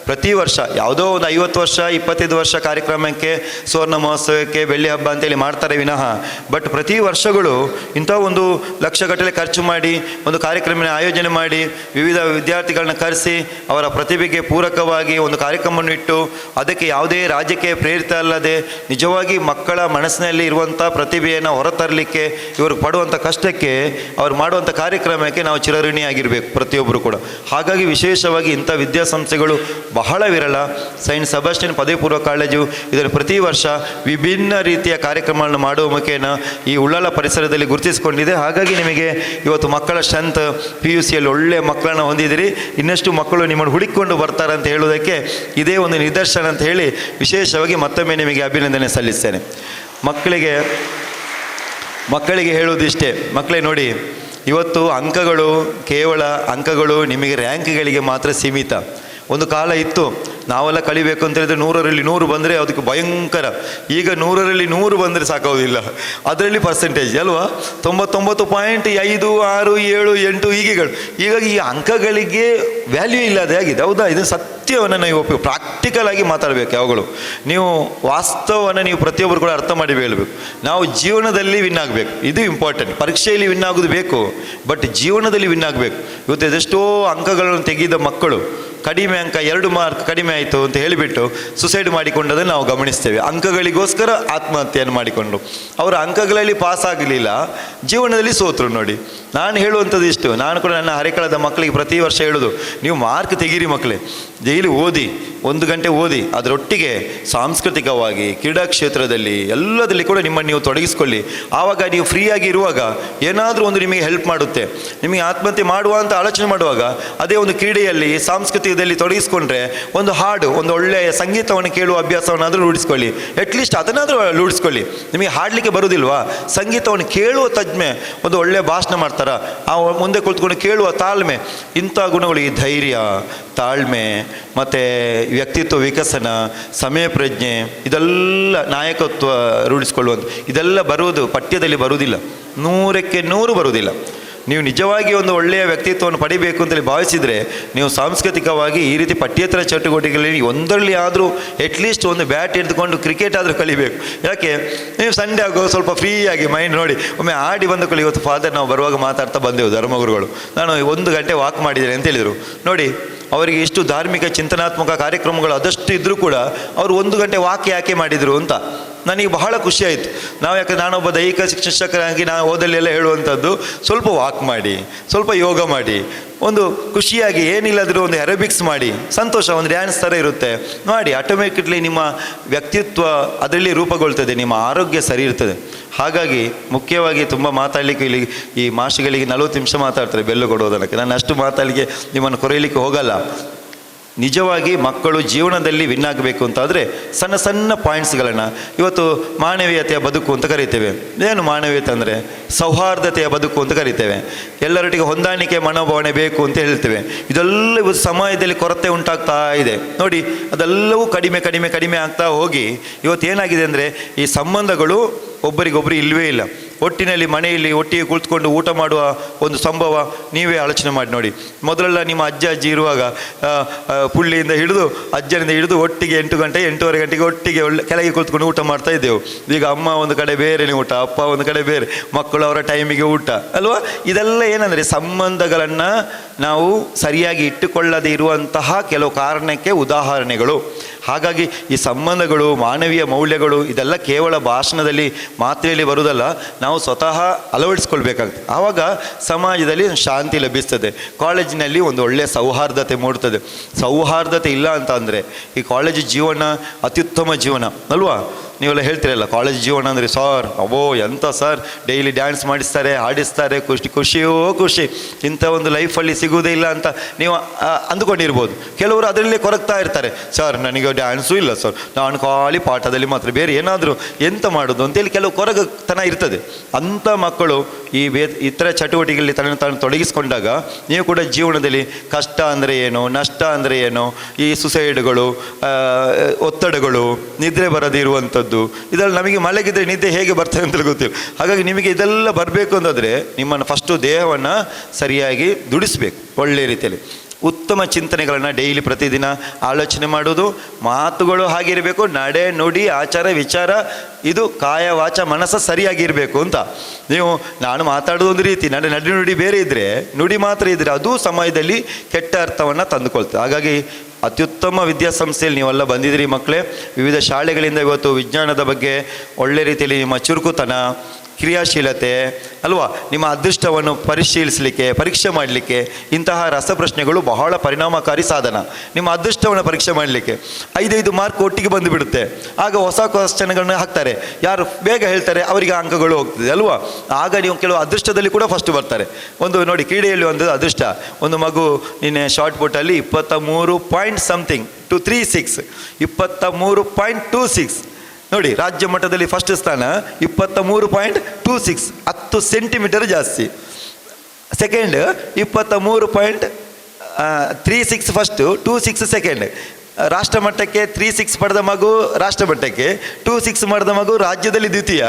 ಪ್ರತಿ ವರ್ಷ ಯಾವುದೋ ಒಂದು 50 ವರ್ಷ 25 ವರ್ಷ ಕಾರ್ಯಕ್ರಮಕ್ಕೆ, ಸುವರ್ಣ ಮಹೋತ್ಸವಕ್ಕೆ, ಬೆಳ್ಳಿ ಹಬ್ಬ ಅಂತೇಳಿ ಮಾಡ್ತಾರೆ ವಿನಃ, ಬಟ್ ಪ್ರತಿ ವರ್ಷಗಳು ಇಂಥ ಒಂದು ಲಕ್ಷಗಟ್ಟಲೆ ಖರ್ಚು ಮಾಡಿ ಒಂದು ಕಾರ್ಯಕ್ರಮ ಆಯೋಜನೆ ಮಾಡಿ ವಿವಿಧ ವಿದ್ಯಾರ್ಥಿಗಳನ್ನ ಕರೆಸಿ ಅವರ ಪ್ರತಿಭೆಗೆ ಪೂರಕವಾಗಿ ಒಂದು ಕಾರ್ಯಕ್ರಮವನ್ನು ಇಟ್ಟು ಅದಕ್ಕೆ ಯಾವುದೇ ರಾಜ್ಯಕ್ಕೆ ಪ್ರೇರಿತ ಅಲ್ಲದೆ ನಿಜವಾಗಿ ಮಕ್ಕಳ ಮನಸ್ಸಿನಲ್ಲಿ ಇರುವಂಥ ಪ್ರತಿಭೆಯನ್ನು ಹೊರತರಲಿಕ್ಕೆ ಇವರು ಪಡುವಂಥ ಕಷ್ಟಕ್ಕೆ ಅವರು ಮಾಡುವಂಥ ಕಾರ್ಯಕ್ರಮಕ್ಕೆ ನಾವು ಚಿರಋಣಿಯಾಗಿರಬೇಕು ಪ್ರತಿಯೊಬ್ಬರು ಕೂಡ. ಹಾಗಾಗಿ ವಿಶೇಷವಾಗಿ ಇಂಥ ವಿದ್ಯಾಸಂಸ್ಥೆಗಳು ಬಹಳ ವಿರಳ. ಸೈಂಟ್ ಸೆಬಾಸ್ಟಿಯನ್ ಪದವಿ ಪೂರ್ವ ಕಾಲೇಜು ಇದರ ಪ್ರತಿ ವರ್ಷ ವಿಭಿನ್ನ ರೀತಿಯ ಕಾರ್ಯಕ್ರಮಗಳನ್ನು ಮಾಡುವ ಮುಖೇನ ಈ ಉಳ್ಳಾಲ ಪರಿಸರದಲ್ಲಿ ಗುರುತಿಸಿಕೊಂಡಿದೆ. ಹಾಗಾಗಿ ನಿಮಗೆ ಇವತ್ತು ಮಕ್ಕಳ ಸ್ಟ್ರೆಂತ್ PUCಯಲ್ಲಿ ಒಳ್ಳೆಯ ಮಕ್ಕಳನ್ನು ಹೊಂದಿದ್ದೀರಿ. ಇನ್ನಷ್ಟು ಮಕ್ಕಳು ನಿಮ್ಮನ್ನು ಹುಡುಕಿಕೊಂಡು ಬರ್ತಾರೆ ಅಂತ ಹೇಳುವುದಕ್ಕೆ ಇದೇ ಒಂದು ನಿದರ್ಶನ ಅಂತ ಹೇಳಿ ವಿಶೇಷವಾಗಿ ಮತ್ತೊಮ್ಮೆ ನಿಮಗೆ ಅಭಿನಂದನೆ ಸಲ್ಲಿಸ್ತೇನೆ. ಮಕ್ಕಳಿಗೆ ಹೇಳುವುದಿಷ್ಟೇ, ಮಕ್ಕಳೇ ನೋಡಿ, ಇವತ್ತು ಕೇವಲ ಅಂಕಗಳು ನಿಮಗೆ ರ್ಯಾಂಕ್ಗಳಿಗೆ ಮಾತ್ರ ಸೀಮಿತ. ಒಂದು ಕಾಲ ಇತ್ತು, ನಾವೆಲ್ಲ ಕಲಿಬೇಕು ಅಂತ ಹೇಳಿದ್ರೆ 100ರಲ್ಲಿ 100 ಬಂದರೆ ಅದಕ್ಕೆ ಭಯಂಕರ. ಈಗ 100ರಲ್ಲಿ 100 ಬಂದರೆ ಸಾಕಾಗೋದಿಲ್ಲ, ಅದರಲ್ಲಿ ಪರ್ಸೆಂಟೇಜ್ ಅಲ್ವಾ, 99.5, 6, 7, 8 ಹೀಗೆಗಳು. ಹೀಗಾಗಿ ಈ ಅಂಕಗಳಿಗೆ ವ್ಯಾಲ್ಯೂ ಇಲ್ಲದೆ ಆಗಿದೆ. ಹೌದಾ? ಇದನ್ನು ಸತ್ಯವನ್ನು ನೀವು ಪ್ರಾಕ್ಟಿಕಲ್ ಆಗಿ ಮಾತಾಡಬೇಕು. ಯಾವಾಗಲೂ ನೀವು ವಾಸ್ತವವನ್ನು ನೀವು ಪ್ರತಿಯೊಬ್ಬರು ಕೂಡ ಅರ್ಥ ಮಾಡಿ ಹೇಳಬೇಕು. ನಾವು ಜೀವನದಲ್ಲಿ ವಿನ್ ಆಗಬೇಕು, ಇದು ಇಂಪಾರ್ಟೆಂಟ್. ಪರೀಕ್ಷೆಯಲ್ಲಿ ವಿನ್ ಆಗೋದು ಬೇಕು, ಬಟ್ ಜೀವನದಲ್ಲಿ ವಿನ್ ಆಗಬೇಕು. ಇವತ್ತು ಎಷ್ಟೋ ಅಂಕಗಳನ್ನು ತೆಗೆದ ಮಕ್ಕಳು ಕಡಿಮೆ ಅಂಕ, 2 ಮಾರ್ಕ್ ಕಡಿಮೆ ಆಯಿತು ಅಂತ ಹೇಳಿಬಿಟ್ಟು ಸುಸೈಡ್ ಮಾಡಿಕೊಂಡದನ್ನು ನಾವು ಗಮನಿಸ್ತೇವೆ. ಅಂಕಗಳಿಗೋಸ್ಕರ ಆತ್ಮಹತ್ಯೆಯನ್ನು ಮಾಡಿಕೊಂಡು ಅವರು ಅಂಕಗಳಲ್ಲಿ ಪಾಸ್ ಆಗಲಿಲ್ಲ, ಜೀವನದಲ್ಲಿ ಸೋತರು. ನೋಡಿ, ನಾನು ಹೇಳುವಂಥದ್ದು ಇಷ್ಟು. ನಾನು ಕೂಡ ನನ್ನ ಹರಿಕಳದ ಮಕ್ಕಳಿಗೆ ಪ್ರತಿ ವರ್ಷ ಹೇಳೋದು, ನೀವು ಮಾರ್ಕ್ ತೆಗೀರಿ ಮಕ್ಕಳೇ, ಡೈಲಿ ಓದಿ, 1 ಗಂಟೆ ಓದಿ, ಅದರೊಟ್ಟಿಗೆ ಸಾಂಸ್ಕೃತಿಕವಾಗಿ ಕ್ರೀಡಾ ಕ್ಷೇತ್ರದಲ್ಲಿ ಎಲ್ಲದಲ್ಲಿ ಕೂಡ ನಿಮ್ಮನ್ನು ನೀವು ತೊಡಗಿಸ್ಕೊಳ್ಳಿ. ಆವಾಗ ನೀವು ಫ್ರೀಯಾಗಿ ಇರುವಾಗ ಏನಾದರೂ ಒಂದು ನಿಮಗೆ ಹೆಲ್ಪ್ ಮಾಡುತ್ತೆ. ನಿಮಗೆ ಆತ್ಮಹತ್ಯೆ ಮಾಡುವ ಅಂತ ಆಲೋಚನೆ ಮಾಡುವಾಗ ಅದೇ ಒಂದು ಕ್ರೀಡೆಯಲ್ಲಿ ಸಾಂಸ್ಕೃತಿಕದಲ್ಲಿ ತೊಡಗಿಸ್ಕೊಂಡ್ರೆ ಒಂದು ಹಾಡು, ಒಂದು ಒಳ್ಳೆಯ ಸಂಗೀತವನ್ನು ಕೇಳುವ ಅಭ್ಯಾಸವನ್ನಾದರೂ ರೂಢಿಸ್ಕೊಳ್ಳಿ. ಅಟ್ಲೀಸ್ಟ್ ಅದನ್ನಾದರೂ ರೂಢಿಸ್ಕೊಳ್ಳಿ. ನಿಮಗೆ ಹಾಡಲಿಕ್ಕೆ ಬರುವುದಿಲ್ವಾ, ಸಂಗೀತವನ್ನು ಕೇಳುವ ತಜ್ಞೆ ಒಂದು ಒಳ್ಳೆಯ ಭಾಷಣ ಮಾಡ್ತಾರ, ಆ ಮುಂದೆ ಕುಳಿತುಕೊಂಡು ಕೇಳುವ ತಾಳ್ಮೆ, ಇಂಥ ಗುಣಗಳು, ಈ ಧೈರ್ಯ, ತಾಳ್ಮೆ, ಮತ್ತು ವ್ಯಕ್ತಿತ್ವ ವಿಕಸನ, ಸಮಯ ಪ್ರಜ್ಞೆ, ಇದೆಲ್ಲ ನಾಯಕತ್ವ ರೂಢಿಸ್ಕೊಳ್ಳುವಂಥ ಇದೆಲ್ಲ ಬರುವುದು ಪಠ್ಯದಲ್ಲಿ ಬರುವುದಿಲ್ಲ, 100ಕ್ಕೆ 100 ಬರುವುದಿಲ್ಲ. ನೀವು ನಿಜವಾಗಿ ಒಂದು ಒಳ್ಳೆಯ ವ್ಯಕ್ತಿತ್ವವನ್ನು ಪಡಿಬೇಕು ಅಂತೇಳಿ ಭಾವಿಸಿದರೆ ನೀವು ಸಾಂಸ್ಕೃತಿಕವಾಗಿ ಈ ರೀತಿ ಪಠ್ಯೇತರ ಚಟುವಟಿಕೆಗಳಲ್ಲಿ ಒಂದರಲ್ಲಿ ಆದರೂ ಅಟ್ಲೀಸ್ಟ್ ಒಂದು ಬ್ಯಾಟ್ ಹಿಡಿದುಕೊಂಡು ಕ್ರಿಕೆಟ್ ಆದರೂ ಕಲಿಬೇಕು. ಯಾಕೆ, ನೀವು ಸಂಡೇ ಆಗೋ ಸ್ವಲ್ಪ ಫ್ರೀಯಾಗಿ ಮೈಂಡ್ ನೋಡಿ ಒಮ್ಮೆ ಆಡಿ ಬಂದು ಕಲಿ. ಇವತ್ತು ಫಾದರ್ ನಾವು ಬರುವಾಗ ಮಾತಾಡ್ತಾ ಬಂದೆವು, ಧರ್ಮಗುರುಗಳು, ನಾನು 1 ಗಂಟೆ ವಾಕ್ ಮಾಡಿದ್ದೇನೆ ಅಂತ ಹೇಳಿದರು. ನೋಡಿ, ಅವರಿಗೆ ಇಷ್ಟು ಧಾರ್ಮಿಕ ಚಿಂತನಾತ್ಮಕ ಕಾರ್ಯಕ್ರಮಗಳು ಅದಷ್ಟು ಇದ್ದರೂ ಕೂಡ ಅವರು 1 ಗಂಟೆ ವಾಕ್ ಯಾಕೆ ಮಾಡಿದರು ಅಂತ ನನಗೆ ಬಹಳ ಖುಷಿಯಾಯಿತು. ಯಾಕಂದರೆ ನಾನೊಬ್ಬ ದೈಹಿಕ ಶಿಕ್ಷಕರಾಗಿ ನಾವು ಓದಲ್ಲೆಲ್ಲ ಹೇಳುವಂಥದ್ದು, ಸ್ವಲ್ಪ ವಾಕ್ ಮಾಡಿ, ಸ್ವಲ್ಪ ಯೋಗ ಮಾಡಿ, ಒಂದು ಖುಷಿಯಾಗಿ ಏನಿಲ್ಲದರೂ ಒಂದು ಎರೋಬಿಕ್ಸ್ ಮಾಡಿ, ಸಂತೋಷ, ಒಂದು ಡ್ಯಾನ್ಸ್ ಥರ ಇರುತ್ತೆ ಮಾಡಿ, ಆಟೋಮೆಟಿಕ್ಲಿ ನಿಮ್ಮ ವ್ಯಕ್ತಿತ್ವ ಅದರಲ್ಲಿ ರೂಪುಗೊಳ್ತದೆ, ನಿಮ್ಮ ಆರೋಗ್ಯ ಸರಿ ಇರ್ತದೆ. ಹಾಗಾಗಿ ಮುಖ್ಯವಾಗಿ ತುಂಬ ಮಾತಾಡಲಿಕ್ಕೆ ಇಲ್ಲಿ ಈ ಮಾಷಿಗಳಿಗೆ 40 ನಿಮಿಷ ಮಾತಾಡ್ತಾರೆ ಬೆಲ್ಲು ಕೊಡೋದಕ್ಕೆ. ನಾನು ಅಷ್ಟು ಮಾತಾಡಲಿಕ್ಕೆ ನಿಮ್ಮನ್ನು ಕೊರೆಯಲಿಕ್ಕೆ ಹೋಗಲ್ಲ. ನಿಜವಾಗಿ ಮಕ್ಕಳು ಜೀವನದಲ್ಲಿ ವಿನ್ ಆಗಬೇಕು ಅಂತಾದರೆ ಸಣ್ಣ ಸಣ್ಣ ಪಾಯಿಂಟ್ಸ್ಗಳನ್ನು, ಇವತ್ತು ಮಾನವೀಯತೆಯ ಬದುಕು ಅಂತ ಕರಿತೇವೆ. ಏನು ಮಾನವೀಯತೆ ಅಂದರೆ ಸೌಹಾರ್ದತೆಯ ಬದುಕು ಅಂತ ಕರಿತೇವೆ. ಎಲ್ಲರೊಟ್ಟಿಗೆ ಹೊಂದಾಣಿಕೆ ಮನೋಭಾವನೆ ಬೇಕು ಅಂತ ಹೇಳ್ತೇವೆ. ಇದೆಲ್ಲ ಇವತ್ತು ಸಮಾಜದಲ್ಲಿ ಕೊರತೆ ಉಂಟಾಗ್ತಾ ಇದೆ ನೋಡಿ. ಅದೆಲ್ಲವೂ ಕಡಿಮೆ ಕಡಿಮೆ ಕಡಿಮೆ ಆಗ್ತಾ ಹೋಗಿ ಇವತ್ತು ಏನಾಗಿದೆ ಅಂದರೆ ಈ ಸಂಬಂಧಗಳು ಒಬ್ಬರಿಗೊಬ್ಬರು ಇಲ್ಲವೇ ಇಲ್ಲ. ಒಟ್ಟಿನಲ್ಲಿ ಮನೆಯಲ್ಲಿ ಒಟ್ಟಿಗೆ ಕುಳಿತುಕೊಂಡು ಊಟ ಮಾಡುವ ಒಂದು ಸಂಭವ ನೀವೇ ಆಲೋಚನೆ ಮಾಡಿ ನೋಡಿ. ಮೊದಲೆಲ್ಲ ನಿಮ್ಮ ಅಜ್ಜ ಅಜ್ಜಿ ಇರುವಾಗ ಪುಳ್ಳಿಯಿಂದ ಹಿಡಿದು ಅಜ್ಜನಿಂದ ಹಿಡಿದು ಒಟ್ಟಿಗೆ 8 ಗಂಟೆ 8:30 ಗಂಟೆಗೆ ಒಟ್ಟಿಗೆ ಕೆಳಗೆ ಕುಳಿತುಕೊಂಡು ಊಟ ಮಾಡ್ತಾ ಇದ್ದೆವು. ಈಗ ಅಮ್ಮ ಒಂದು ಕಡೆ ಬೇರೆನೇ ಊಟ, ಅಪ್ಪ ಒಂದು ಕಡೆ ಬೇರೆ, ಮಕ್ಕಳು ಅವರ ಟೈಮಿಗೆ ಊಟ ಅಲ್ವಾ. ಇದೆಲ್ಲ ಏನಂದರೆ ಸಂಬಂಧಗಳನ್ನು ನಾವು ಸರಿಯಾಗಿ ಇಟ್ಟುಕೊಳ್ಳದೇ ಇರುವಂತಹ ಕೆಲವು ಕಾರಣಕ್ಕೆ ಉದಾಹರಣೆಗಳು. ಹಾಗಾಗಿ ಈ ಸಂಬಂಧಗಳು, ಮಾನವೀಯ ಮೌಲ್ಯಗಳು ಇದೆಲ್ಲ ಕೇವಲ ಭಾಷಣದಲ್ಲಿ ಮಾತ್ರೆಯಲ್ಲಿ ಬರುವುದಲ್ಲ, ನಾವು ಸ್ವತಃ ಅಳವಡಿಸ್ಕೊಳ್ಬೇಕಾಗ್ತದೆ. ಆವಾಗ ಸಮಾಜದಲ್ಲಿ ಶಾಂತಿ ಲಭಿಸ್ತದೆ, ಕಾಲೇಜಿನಲ್ಲಿ ಒಂದು ಒಳ್ಳೆಯ ಸೌಹಾರ್ದತೆ ಮೂಡ್ತದೆ. ಸೌಹಾರ್ದತೆ ಇಲ್ಲ ಅಂತ ಅಂದರೆ ಈ ಕಾಲೇಜು ಜೀವನ ಅತ್ಯುತ್ತಮ ಜೀವನ ಅಲ್ವಾ. ನೀವೆಲ್ಲ ಹೇಳ್ತೀರಲ್ಲ ಕಾಲೇಜ್ ಜೀವನ ಅಂದರೆ ಸಾರ್ ಅಬ್ಬೋ ಎಂಥ ಸರ್, ಡೈಲಿ ಡ್ಯಾನ್ಸ್ ಮಾಡಿಸ್ತಾರೆ, ಹಾಡಿಸ್ತಾರೆ, ಖುಷಿಯೋ ಖುಷಿ, ಇಂಥ ಒಂದು ಲೈಫಲ್ಲಿ ಸಿಗುವುದೇ ಇಲ್ಲ ಅಂತ ನೀವು ಅಂದುಕೊಂಡಿರ್ಬೋದು. ಕೆಲವರು ಅದರಲ್ಲೇ ಕೊರಗ್ತಾ ಇರ್ತಾರೆ, ಸರ್ ನನಗೆ ಡ್ಯಾನ್ಸು ಇಲ್ಲ ಸರ್, ನಾನು ಖಾಲಿ ಪಾಠದಲ್ಲಿ ಮಾತ್ರ, ಬೇರೆ ಏನಾದರೂ ಎಂತ ಮಾಡೋದು ಅಂತೇಳಿ ಕೆಲವು ಕೊರಗತನ ಇರ್ತದೆ. ಅಂಥ ಮಕ್ಕಳು ಈ ಇತರ ಚಟುವಟಿಕೆಯಲ್ಲಿ ತಾನು ತೊಡಗಿಸ್ಕೊಂಡಾಗ ನೀವು ಕೂಡ ಜೀವನದಲ್ಲಿ ಕಷ್ಟ ಅಂದರೆ ಏನು, ನಷ್ಟ ಅಂದರೆ ಏನು, ಈ ಸುಸೈಡ್ಗಳು, ಒತ್ತಡಗಳು, ನಿದ್ರೆ ಬರದಿರುವಂಥದ್ದು, ಇದರಲ್ಲಿ ನಮಗೆ ಮಲಗಿದ್ರೆ ನಿದ್ದೆ ಹೇಗೆ ಬರ್ತದೆ ಅಂತ ಗೊತ್ತಿಲ್ಲ. ಹಾಗಾಗಿ ನಿಮಗೆ ಇದೆಲ್ಲ ಬರಬೇಕು ಅಂತಂದರೆ ನಿಮ್ಮನ್ನು ಫಸ್ಟು ದೇಹವನ್ನು ಸರಿಯಾಗಿ ದುಡಿಸ್ಬೇಕು. ಒಳ್ಳೆಯ ರೀತಿಯಲ್ಲಿ ಉತ್ತಮ ಚಿಂತನೆಗಳನ್ನು ಡೈಲಿ ಪ್ರತಿದಿನ ಆಲೋಚನೆ ಮಾಡೋದು, ಮಾತುಗಳು ಹಾಗಿರಬೇಕು, ನಡೆ ನುಡಿ ಆಚಾರ ವಿಚಾರ ಇದು ಕಾಯ ವಾಚ ಮನಸ್ಸು ಸರಿಯಾಗಿರಬೇಕು ಅಂತ. ನೀವು ನಾನು ಮಾತಾಡೋದು ಒಂದು ರೀತಿ, ನಡೆ ನುಡಿ ಬೇರೆ ಇದ್ದರೆ, ನುಡಿ ಮಾತ್ರ ಇದ್ದರೆ ಅದು ಸಮಯದಲ್ಲಿ ಕೆಟ್ಟ ಅರ್ಥವನ್ನು ತಂದುಕೊಳ್ತದೆ. ಹಾಗಾಗಿ ಅತ್ಯುತ್ತಮ ವಿದ್ಯಾಸಂಸ್ಥೆಯಲ್ಲಿ ನೀವೆಲ್ಲ ಬಂದಿದ್ದೀರಿ ಮಕ್ಕಳೇ. ವಿವಿಧ ಶಾಲೆಗಳಿಂದ ಇವತ್ತು ವಿಜ್ಞಾನದ ಬಗ್ಗೆ ಒಳ್ಳೆ ರೀತಿಯಲ್ಲಿ ನಿಮ್ಮ ಚುರುಕುತನ, ಕ್ರಿಯಾಶೀಲತೆ ಅಲ್ವಾ, ನಿಮ್ಮ ಅದೃಷ್ಟವನ್ನು ಪರಿಶೀಲಿಸಲಿಕ್ಕೆ, ಪರೀಕ್ಷೆ ಮಾಡಲಿಕ್ಕೆ ಇಂತಹ ರಸಪ್ರಶ್ನೆಗಳು ಬಹಳ ಪರಿಣಾಮಕಾರಿ ಸಾಧನ. ನಿಮ್ಮ ಅದೃಷ್ಟವನ್ನು ಪರೀಕ್ಷೆ ಮಾಡಲಿಕ್ಕೆ 5 ಮಾರ್ಕ್ ಒಟ್ಟಿಗೆ ಬಂದುಬಿಡುತ್ತೆ. ಆಗ ಹೊಸ ಕ್ವಶ್ಚನ್ಗಳನ್ನ ಹಾಕ್ತಾರೆ, ಯಾರು ಬೇಗ ಹೇಳ್ತಾರೆ ಅವರಿಗೆ ಅಂಕಗಳು ಹೋಗ್ತದೆ ಅಲ್ವಾ. ಆಗ ನೀವು ಕೆಲವು ಅದೃಷ್ಟದಲ್ಲಿ ಕೂಡ ಫಸ್ಟ್ ಬರ್ತಾರೆ. ಒಂದು ನೋಡಿ, ಕ್ರೀಡೆಯಲ್ಲಿ ಒಂದು ಅದೃಷ್ಟ, ಒಂದು ಮಗು ನಿನ್ನೆ ಶಾರ್ಟ್ ಪುಟ್ಟಲ್ಲಿ 23 ಪಾಯಿಂಟ್ ಸಮಥಿಂಗ್ ಟು 36, 23.26 ನೋಡಿ, ರಾಜ್ಯ ಮಟ್ಟದಲ್ಲಿ ಫಸ್ಟ್ ಸ್ಥಾನ 23.26, 10 ಸೆಂಟಿಮೀಟರ್ ಜಾಸ್ತಿ. Second 23.36 first, 26 second. ರಾಷ್ಟ್ರ ಮಟ್ಟಕ್ಕೆ 36 ಪಡೆದ ಮಗು ರಾಷ್ಟ್ರ ಮಟ್ಟಕ್ಕೆ, 26 ಮಾಡಿದ ಮಗು ರಾಜ್ಯದಲ್ಲಿ ದ್ವಿತೀಯ.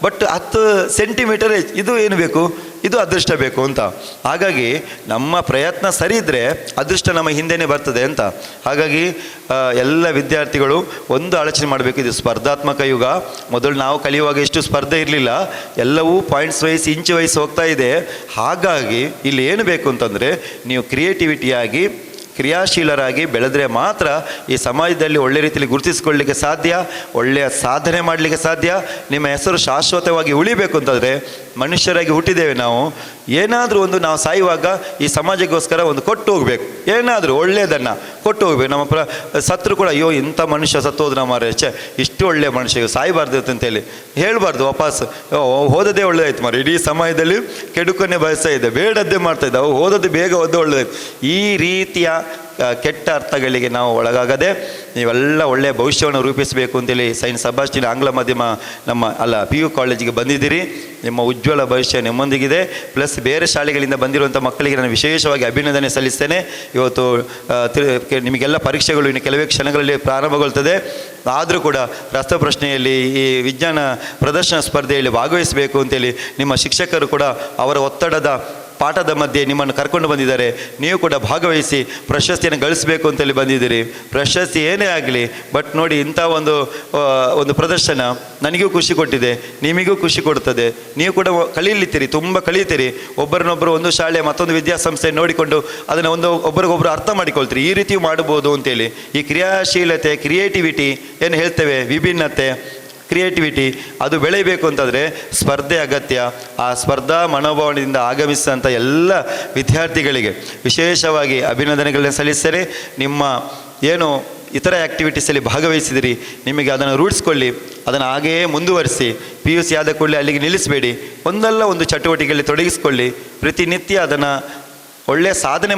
ಬಟ್ 10 ಸೆಂಟಿಮೀಟರ್ ಇದು ಏನು ಬೇಕು, ಇದು ಅದೃಷ್ಟ ಬೇಕು ಅಂತ. ಹಾಗಾಗಿ ನಮ್ಮ ಪ್ರಯತ್ನ ಸರಿ ಇದ್ದರೆ ಅದೃಷ್ಟ ನಮ್ಮ ಹಿಂದೆನೇ ಬರ್ತದೆ ಅಂತ. ಹಾಗಾಗಿ ಎಲ್ಲ ವಿದ್ಯಾರ್ಥಿಗಳು ಒಂದು ಆಲೋಚನೆ ಮಾಡಬೇಕು, ಇದು ಸ್ಪರ್ಧಾತ್ಮಕ ಯುಗ. ಮೊದಲು ನಾವು ಕಲಿಯುವಾಗ ಎಷ್ಟು ಸ್ಪರ್ಧೆ ಇರಲಿಲ್ಲ, ಎಲ್ಲವೂ ಪಾಯಿಂಟ್ಸ್ ವೈಸ್ ಇಂಚ್ ವೈಸ್ ಹೋಗ್ತಾ ಇದೆ. ಹಾಗಾಗಿ ಇಲ್ಲಿ ಏನು ಬೇಕು ಅಂತಂದರೆ ನೀವು ಕ್ರಿಯೇಟಿವಿಟಿಯಾಗಿ ಕ್ರಿಯಾಶೀಲರಾಗಿ ಬೆಳೆದರೆ ಮಾತ್ರ ಈ ಸಮಾಜದಲ್ಲಿ ಒಳ್ಳೆ ರೀತಿಯಲ್ಲಿ ಗುರುತಿಸಿಕೊಳ್ಳಲಿಕ್ಕೆ ಸಾಧ್ಯ, ಒಳ್ಳೆಯ ಸಾಧನೆ ಮಾಡಲಿಕ್ಕೆ ಸಾಧ್ಯ. ನಿಮ್ಮ ಹೆಸರು ಶಾಶ್ವತವಾಗಿ ಉಳಿಬೇಕು ಅಂತಂದರೆ ಮನುಷ್ಯರಾಗಿ ಹುಟ್ಟಿದ್ದೇವೆ ನಾವು, ಏನಾದರೂ ಒಂದು ನಾವು ಸಾಯುವಾಗ ಈ ಸಮಾಜಕ್ಕೋಸ್ಕರ ಒಂದು ಕೊಟ್ಟು ಹೋಗಬೇಕು, ಏನಾದರೂ ಒಳ್ಳೆಯದನ್ನು ಕೊಟ್ಟು ಹೋಗ್ಬೇಕು. ನಮ್ಮ ಸತ್ರು ಕೂಡ ಅಯ್ಯೋ ಇಂಥ ಮನುಷ್ಯ ಸತ್ತೋದು ನಮ್ಮ ಛೆ ಇಷ್ಟು ಒಳ್ಳೆಯ ಮನುಷ್ಯ ಸಾಯಬಾರ್ದು ಅಂತೇಳಿ ಹೇಳಬಾರ್ದು. ವಾಪಸ್ ಹೋದದೇ ಒಳ್ಳೆದಾಯ್ತು ಮಾರ, ಇಡೀ ಸಮಯದಲ್ಲಿ ಕೆಡುಕನ್ನೇ ಬಯಸ್ತಾ ಇದ್ದೆ, ಬೇಡದ್ದೇ ಮಾಡ್ತಾ ಇದ್ದ, ಹೋದದ್ದು ಬೇಗ ಹೋದ ಒಳ್ಳೆದಾಯ್ತು. ಈ ರೀತಿಯ ಕೆಟ್ಟ ಅರ್ಥಗಳಿಗೆ ನಾವು ಒಳಗಾಗದೆ ನೀವೆಲ್ಲ ಒಳ್ಳೆಯ ಭವಿಷ್ಯವನ್ನು ರೂಪಿಸಬೇಕು ಅಂತೇಳಿ ಸೈನ್ಸ್ ಸಬಾಸ್ಟಿನ್ ಆಂಗ್ಲ ಮಾಧ್ಯಮ PU ಕಾಲೇಜಿಗೆ ಬಂದಿದ್ದೀರಿ. ನಿಮ್ಮ ಉಜ್ವಲ ಭವಿಷ್ಯ ನಿಮ್ಮೊಂದಿಗಿದೆ. ಪ್ಲಸ್ ಬೇರೆ ಶಾಲೆಗಳಿಂದ ಬಂದಿರುವಂಥ ಮಕ್ಕಳಿಗೆ ನಾನು ವಿಶೇಷವಾಗಿ ಅಭಿನಂದನೆ ಸಲ್ಲಿಸ್ತೇನೆ. ಇವತ್ತು ನಿಮಗೆಲ್ಲ ಪರೀಕ್ಷೆಗಳು ಇನ್ನು ಕೆಲವೇ ಕ್ಷಣಗಳಲ್ಲಿ ಪ್ರಾರಂಭಗೊಳ್ತದೆ. ಆದರೂ ಕೂಡ ರಸಪ್ರಶ್ನೆಯಲ್ಲಿ ಈ ವಿಜ್ಞಾನ ಪ್ರದರ್ಶನ ಸ್ಪರ್ಧೆಯಲ್ಲಿ ಭಾಗವಹಿಸಬೇಕು ಅಂತೇಳಿ ನಿಮ್ಮ ಶಿಕ್ಷಕರು ಕೂಡ ಅವರ ಒತ್ತಡದ ಪಾಠದ ಮಧ್ಯೆ ನಿಮ್ಮನ್ನು ಕರ್ಕೊಂಡು ಬಂದಿದ್ದಾರೆ. ನೀವು ಕೂಡ ಭಾಗವಹಿಸಿ ಪ್ರಶಸ್ತಿಯನ್ನು ಗಳಿಸಬೇಕು ಅಂತೇಳಿ ಬಂದಿದ್ದೀರಿ. ಪ್ರಶಸ್ತಿ ಏನೇ ಆಗಲಿ, ಬಟ್ ನೋಡಿ ಇಂಥ ಒಂದು ಪ್ರದರ್ಶನ ನನಗೂ ಖುಷಿ ಕೊಟ್ಟಿದೆ, ನಿಮಗೂ ಖುಷಿ ಕೊಡ್ತದೆ. ನೀವು ಕೂಡ ಕಲೀಲಿತ್ತೀರಿ, ತುಂಬ ಕಲಿತೀರಿ. ಒಬ್ಬರನ್ನೊಬ್ಬರು ಒಂದು ಶಾಲೆ ಮತ್ತೊಂದು ವಿದ್ಯಾಸಂಸ್ಥೆ ನೋಡಿಕೊಂಡು ಅದನ್ನು ಒಬ್ಬರಿಗೊಬ್ಬರು ಅರ್ಥ ಮಾಡಿಕೊಳ್ತೀರಿ. ಈ ರೀತಿಯೂ ಮಾಡ್ಬೋದು ಅಂತೇಳಿ ಈ ಕ್ರಿಯಾಶೀಲತೆ, ಕ್ರಿಯೇಟಿವಿಟಿ ಏನು ಹೇಳ್ತೇವೆ, ವಿಭಿನ್ನತೆ, ಕ್ರಿಯೇಟಿವಿಟಿ ಅದು ಬೆಳೆಯಬೇಕು ಅಂತಂದರೆ ಸ್ಪರ್ಧೆ ಅಗತ್ಯ. ಆ ಸ್ಪರ್ಧಾ ಮನೋಭಾವನೆಯಿಂದ ಆಗಮಿಸಿದಂಥ ಎಲ್ಲ ವಿದ್ಯಾರ್ಥಿಗಳಿಗೆ ವಿಶೇಷವಾಗಿ ಅಭಿನಂದನೆಗಳನ್ನ ಸಲ್ಲಿಸ್ತಾರೆ. ನಿಮ್ಮ ಏನು ಇತರ ಆ್ಯಕ್ಟಿವಿಟೀಸಲ್ಲಿ ಭಾಗವಹಿಸಿದಿರಿ, ನಿಮಗೆ ಅದನ್ನು ರೂಢಿಸ್ಕೊಳ್ಳಿ, ಅದನ್ನು ಹಾಗೆಯೇ ಮುಂದುವರಿಸಿ. PUC ಆದ ಕೂಡಲೇ ಅಲ್ಲಿಗೆ ನಿಲ್ಲಿಸಬೇಡಿ, ಒಂದಲ್ಲ ಒಂದು ಚಟುವಟಿಕೆಯಲ್ಲಿ ತೊಡಗಿಸ್ಕೊಳ್ಳಿ. ಪ್ರತಿನಿತ್ಯ ಅದನ್ನು ಒಳ್ಳೆಯ ಸಾಧನೆ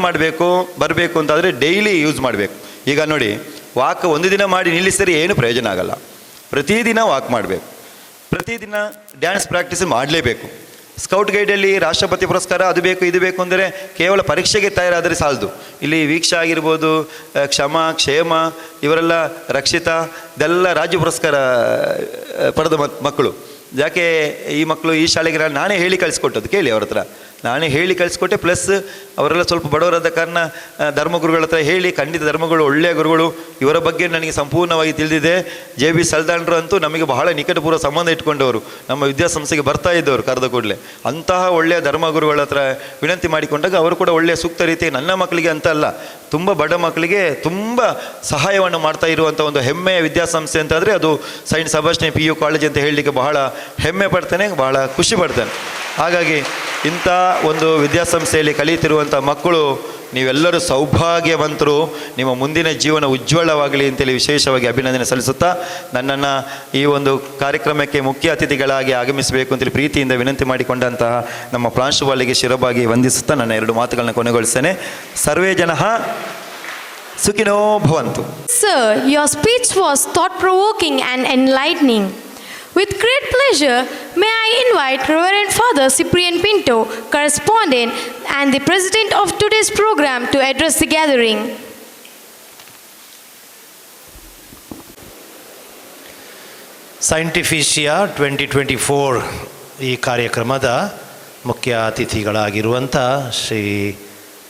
ಬರಬೇಕು ಅಂತಾದರೆ ಡೈಲಿ ಯೂಸ್ ಮಾಡಬೇಕು. ಈಗ ನೋಡಿ, ವಾಕ್ ಒಂದು ದಿನ ಮಾಡಿ ನಿಲ್ಲಿಸಿದರೆ ಏನು ಪ್ರಯೋಜನ ಆಗಲ್ಲ. ಪ್ರತಿದಿನ ವಾಕ್ ಮಾಡಬೇಕು, ಪ್ರತಿದಿನ ಡ್ಯಾನ್ಸ್ ಪ್ರಾಕ್ಟೀಸ್ ಮಾಡಲೇಬೇಕು. ಸ್ಕೌಟ್ ಗೈಡಲ್ಲಿ ರಾಷ್ಟ್ರಪತಿ ಪುರಸ್ಕಾರ ಅದು ಬೇಕು ಇದು ಬೇಕು ಅಂದರೆ ಕೇವಲ ಪರೀಕ್ಷೆಗೆ ತಯಾರಾದರೆ ಸಾಲದು. ಇಲ್ಲಿ ವೀಕ್ಷಾ ಆಗಿರ್ಬೋದು, ಕ್ಷೇಮ ಇವರೆಲ್ಲ ರಕ್ಷಿತಾ ಇದೆಲ್ಲ ರಾಜ್ಯ ಪುರಸ್ಕಾರ ಪಡೆದ ಮಕ್ಕಳು. ಯಾಕೆ ಈ ಮಕ್ಕಳು ಈ ಶಾಲೆಗೆ ನಾನೇ ಹೇಳಿ ಕಳಿಸ್ಕೊಟ್ಟದ್ದು, ಕೇಳಿ ಅವ್ರ ಹತ್ರ ನಾನೇ ಹೇಳಿ ಕಳಿಸ್ಕೊಟ್ಟೆ. ಪ್ಲಸ್ ಅವರೆಲ್ಲ ಸ್ವಲ್ಪ ಬಡವರಾದ ಕಾರಣ ಧರ್ಮಗುರುಗಳ ಹತ್ರ ಹೇಳಿ, ಖಂಡಿತ ಧರ್ಮಗಳು ಒಳ್ಳೆಯ ಗುರುಗಳು, ಇವರ ಬಗ್ಗೆ ನನಗೆ ಸಂಪೂರ್ಣವಾಗಿ ತಿಳಿದಿದೆ. JB ಸಲ್ದಾನ್ರು ಅಂತೂ ನಮಗೆ ಬಹಳ ನಿಕಟಪೂರ್ವ ಸಂಬಂಧ ಇಟ್ಕೊಂಡವರು, ನಮ್ಮ ವಿದ್ಯಾಸಂಸ್ಥೆಗೆ ಬರ್ತಾ ಇದ್ದವರು ಕರೆದ ಕೂಡಲೇ. ಅಂತಹ ಒಳ್ಳೆಯ ಧರ್ಮಗುರುಗಳ ಹತ್ರ ವಿನಂತಿ ಮಾಡಿಕೊಂಡಾಗ ಅವರು ಕೂಡ ಒಳ್ಳೆಯ ಸೂಕ್ತ ರೀತಿ ನನ್ನ ಮಕ್ಕಳಿಗೆ ಅಂತ ಅಲ್ಲ, ತುಂಬ ಬಡ ಮಕ್ಕಳಿಗೆ ತುಂಬ ಸಹಾಯವನ್ನು ಮಾಡ್ತಾ ಇರುವಂಥ ಒಂದು ಹೆಮ್ಮೆಯ ವಿದ್ಯಾಸಂಸ್ಥೆ ಅಂತಂದರೆ ಅದು ಸೈನ್ಸ್ ಸಬಾಸ್ಟಿನ್ PU ಕಾಲೇಜ್ ಅಂತ ಹೇಳಲಿಕ್ಕೆ ಬಹಳ ಹೆಮ್ಮೆ ಪಡ್ತೇನೆ, ಬಹಳ ಖುಷಿ ಪಡ್ತೇನೆ. ಹಾಗಾಗಿ ಇಂಥ ಒಂದು ವಿದ್ಯಾಸಂಸ್ಥೆಯಲ್ಲಿ ಕಲಿತಿರುವಂಥ ಮಕ್ಕಳು ನೀವೆಲ್ಲರೂ ಸೌಭಾಗ್ಯವಂತರು, ನಿಮ್ಮ ಮುಂದಿನ ಜೀವನ ಉಜ್ವಲವಾಗಲಿ ಅಂತೇಳಿ ವಿಶೇಷವಾಗಿ ಅಭಿನಂದನೆ ಸಲ್ಲಿಸುತ್ತಾ ನನ್ನನ್ನು ಈ ಒಂದು ಕಾರ್ಯಕ್ರಮಕ್ಕೆ ಮುಖ್ಯ ಅತಿಥಿಗಳಾಗಿ ಆಗಮಿಸಬೇಕು ಅಂತೇಳಿ ಪ್ರೀತಿಯಿಂದ ವಿನಂತಿ ಮಾಡಿಕೊಂಡಂತಹ ನಮ್ಮ ಪ್ರಾಂಶುಪಾಲಿಗೆ ಶಿರವಾಗಿ ವಂದಿಸುತ್ತಾ ನನ್ನ 2 ಮಾತುಗಳನ್ನ ಕೊನೆಗೊಳಿಸ್ತೇನೆ. ಸರ್ವೇ ಜನಃ ಸುಖಿನೋ ಭವಂತು. Sir, your speech was thought-provoking and enlightening. With great pleasure, may I invite Reverend Father Cyprian Pinto, correspondent and the president of today's program, to address the gathering. ಸೈಂಟಿಫಿಷಿಯಾ 2024 ಈ ಕಾರ್ಯಕ್ರಮದ ಮುಖ್ಯ ಅತಿಥಿಗಳಾಗಿರುವಂಥ ಶ್ರೀ